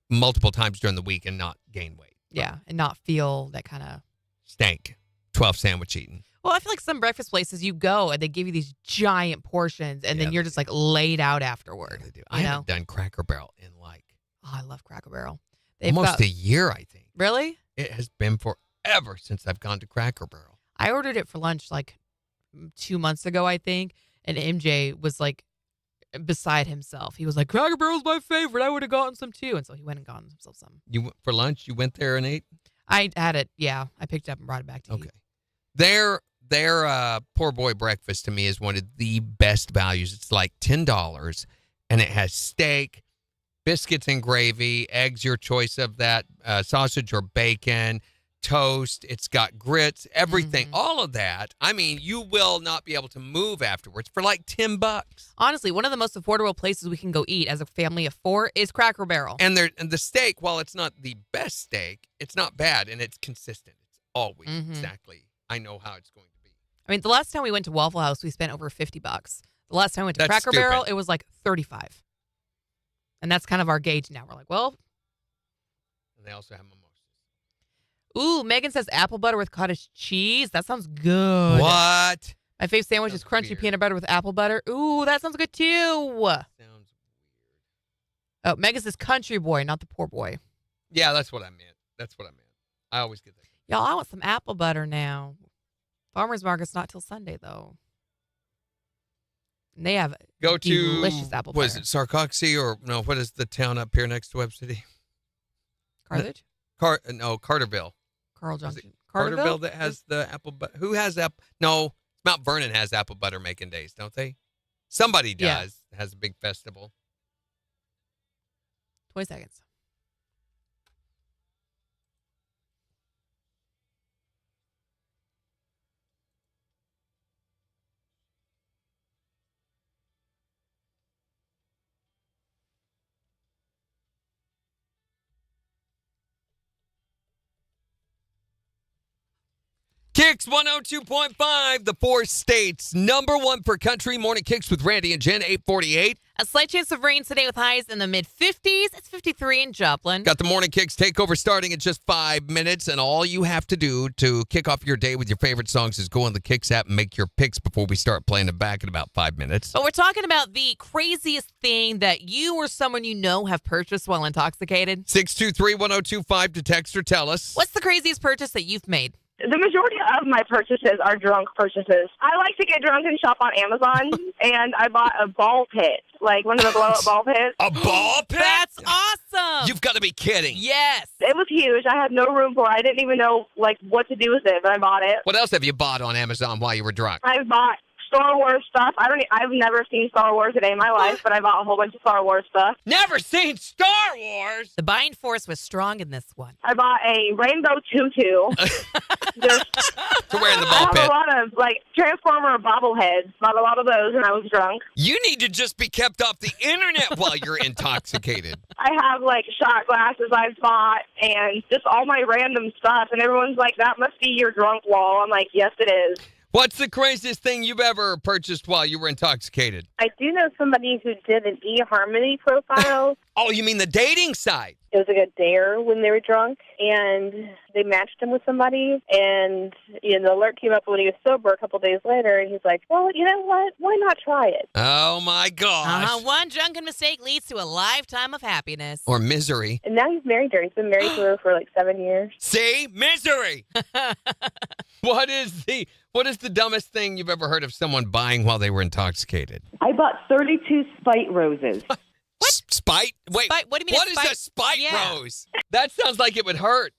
multiple times during the week and not gain weight. Yeah, and not feel that kind of stank. 12 sandwich eating. Well, I feel like some breakfast places you go and they give you these giant portions, and then you're just like laid out afterward. Yeah, they do. I haven't done Cracker Barrel in like I love Cracker Barrel. Almost a year, I think. Really? It has been forever since I've gone to Cracker Barrel. I ordered it for lunch like 2 months ago, I think, and MJ was like beside himself. He was like, Cracker Barrel's my favorite. I would have gotten some too. And so he went and got himself some. You went for lunch? You went there and ate? I had it, yeah. I picked it up and brought it back to you. Their poor boy breakfast to me is one of the best values. It's like $10, and it has steak, biscuits and gravy, eggs, your choice of that, sausage or bacon, toast. It's got grits, everything, all of that. I mean, you will not be able to move afterwards for like $10. Honestly, one of the most affordable places we can go eat as a family of 4 is Cracker Barrel. And the steak, while it's not the best steak, it's not bad, and it's consistent. It's always exactly. I know how it's going to be. I mean, the last time we went to Waffle House, we spent over $50. The last time we went to Cracker Barrel, it was like $35. And that's kind of our gauge now. We're like, well. And they also have mimosas. Ooh, Megan says apple butter with cottage cheese. That sounds good. What? My fave sandwich is crunchy peanut butter with apple butter. Ooh, that sounds good too. Sounds weird. Oh, Megan says country boy, not the poor boy. Yeah, that's what I meant. I always get that. Y'all, I want some apple butter now. Farmer's Market's not till Sunday, though. And they have delicious apple butter. Was it Sarcoxy or no? What is the town up here next to Webb City? Carthage? Carterville. Carl Johnson. Carterville that has the apple butter. Who has No, Mount Vernon has apple butter making days, don't they? Somebody does. Yeah. Has a big festival. 20 seconds. KIX 102.5, the 4 states, #1 for country. Morning KIX with Randy and Jen, 848. A slight chance of rain today with highs in the mid-50s. It's 53 in Joplin. Got the Morning Kicks takeover starting in just 5 minutes, and all you have to do to kick off your day with your favorite songs is go on the Kicks app and make your picks before we start playing them back in about 5 minutes. But we're talking about the craziest thing that you or someone you know have purchased while intoxicated. 623-1025 to text or tell us. What's the craziest purchase that you've made? The majority of my purchases are drunk purchases. I like to get drunk and shop on Amazon, and I bought a ball pit, like one of the blow-up ball pits. A ball pit? That's awesome. You've got to be kidding. Yes. It was huge. I had no room for it. I didn't even know what to do with it, but I bought it. What else have you bought on Amazon while you were drunk? I bought Star Wars stuff. I've never seen Star Wars a day in my life, but I bought a whole bunch of Star Wars stuff. Never seen Star Wars? The buying force was strong in this one. I bought a rainbow tutu. To wear in the ball I have pit. a lot of Transformer bobbleheads. Bought a lot of those when I was drunk. You need to just be kept off the internet while you're intoxicated. I have shot glasses I've bought and just all my random stuff. And everyone's like, that must be your drunk wall. I'm like, yes, it is. What's the craziest thing you've ever purchased while you were intoxicated? I do know somebody who did an eHarmony profile. Oh, you mean the dating site? It was like a dare when they were drunk, and they matched him with somebody, and the alert came up when he was sober a couple days later, and he's like, well, you know what? Why not try it? Oh, my gosh. One drunken mistake leads to a lifetime of happiness. Or misery. And now he's married to her. He's been married to her for 7 years. See? Misery! What is the dumbest thing you've ever heard of someone buying while they were intoxicated? I bought 32 spite roses. What? Spite? Wait, Spite? What do you mean what a is spite? a spite Yeah. rose? That sounds like it would hurt.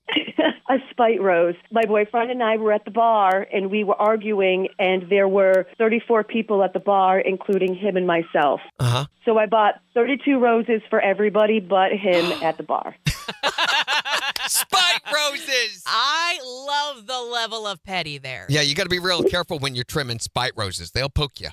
A spite rose. My boyfriend and I were at the bar, and we were arguing, and there were 34 people at the bar, including him and myself. Uh-huh. So I bought 32 roses for everybody but him at the bar. Spite roses! I love the level of petty there. Yeah, you got to be real careful when you're trimming spite roses. They'll poke you.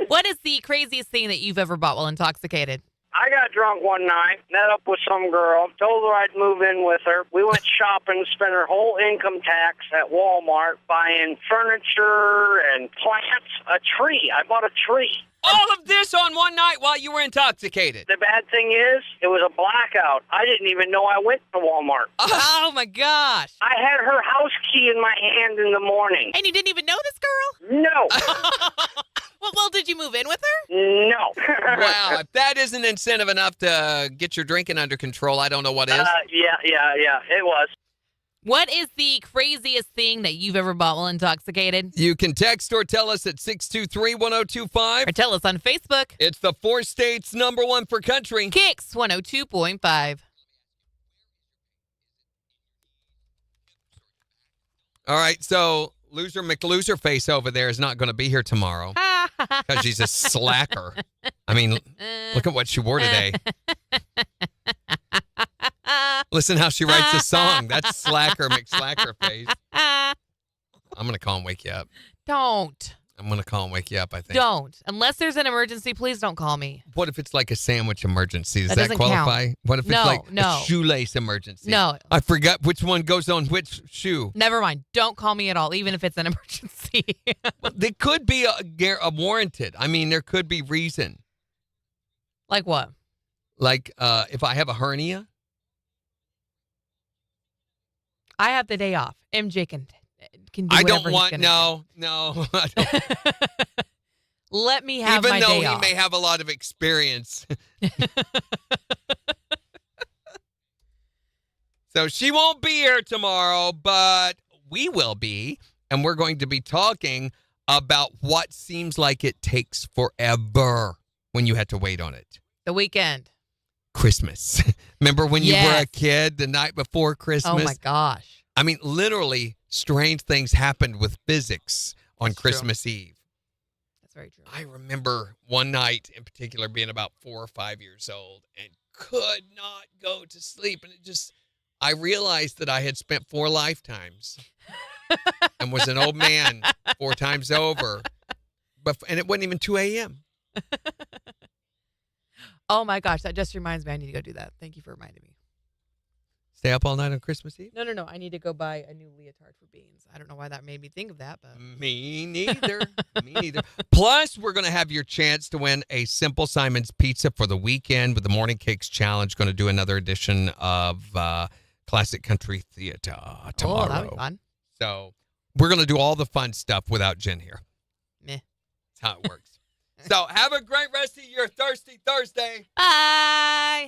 What is the craziest thing that you've ever bought while intoxicated? I got drunk one night, met up with some girl, told her I'd move in with her. We went shopping, spent her whole income tax at Walmart buying furniture and plants, a tree. I bought a tree. All of this on one night while you were intoxicated. The bad thing is, it was a blackout. I didn't even know I went to Walmart. Oh, my gosh. I had her house key in my hand in the morning. And you didn't even know this girl? No. Well, did you move in with her? No. Wow, if that isn't incentive enough to get your drinking under control, I don't know what is. Yeah, it was. What is the craziest thing that you've ever bought while intoxicated? You can text or tell us at 623-1025. Or tell us on Facebook. It's the 4 states #1 for country. KIX 102.5. All right, so Loser McLoserface over there is not going to be here tomorrow because she's a slacker. I mean, look at what she wore today. Listen how she writes a song. That's Slacker McSlackerface. I'm going to call and wake you up. Don't. I'm going to call and wake you up, I think. Don't. Unless there's an emergency, please don't call me. What if it's like a sandwich emergency? Does That that doesn't qualify? count. What if it's like No. a shoelace emergency? No. I forgot which one goes on which shoe. Never mind. Don't call me at all, even if it's an emergency. Well, there could be a warranted. I mean, there could be reason. Like what? Like if I have a hernia. I have the day off. MJ can do I whatever don't want, no. I don't. Let me have Even my though day he off. may have a lot of experience. So she won't be here tomorrow, but we will be. And we're going to be talking about what seems like it takes forever when you had to wait on it. The weekend. Christmas. Remember when you were a kid the night before Christmas? Oh, my gosh. I mean, literally, strange things happened with physics on Christmas Eve. That's very true. I remember one night in particular being about 4 or 5 years old and could not go to sleep. And I realized that I had spent 4 lifetimes and was an old man 4 times over. And it wasn't even 2 a.m. Oh, my gosh. That just reminds me I need to go do that. Thank you for reminding me. Stay up all night on Christmas Eve? No. I need to go buy a new leotard for Beans. I don't know why that made me think of that, but Me neither. Me neither. Plus, we're going to have your chance to win a Simple Simon's pizza for the weekend with the Morning Cakes Challenge. Going to do another edition of Classic Country Theater tomorrow. Oh, that'll be fun. So we're going to do all the fun stuff without Jen here. Meh. That's how it works. So have a great rest of your Thirsty Thursday. Bye.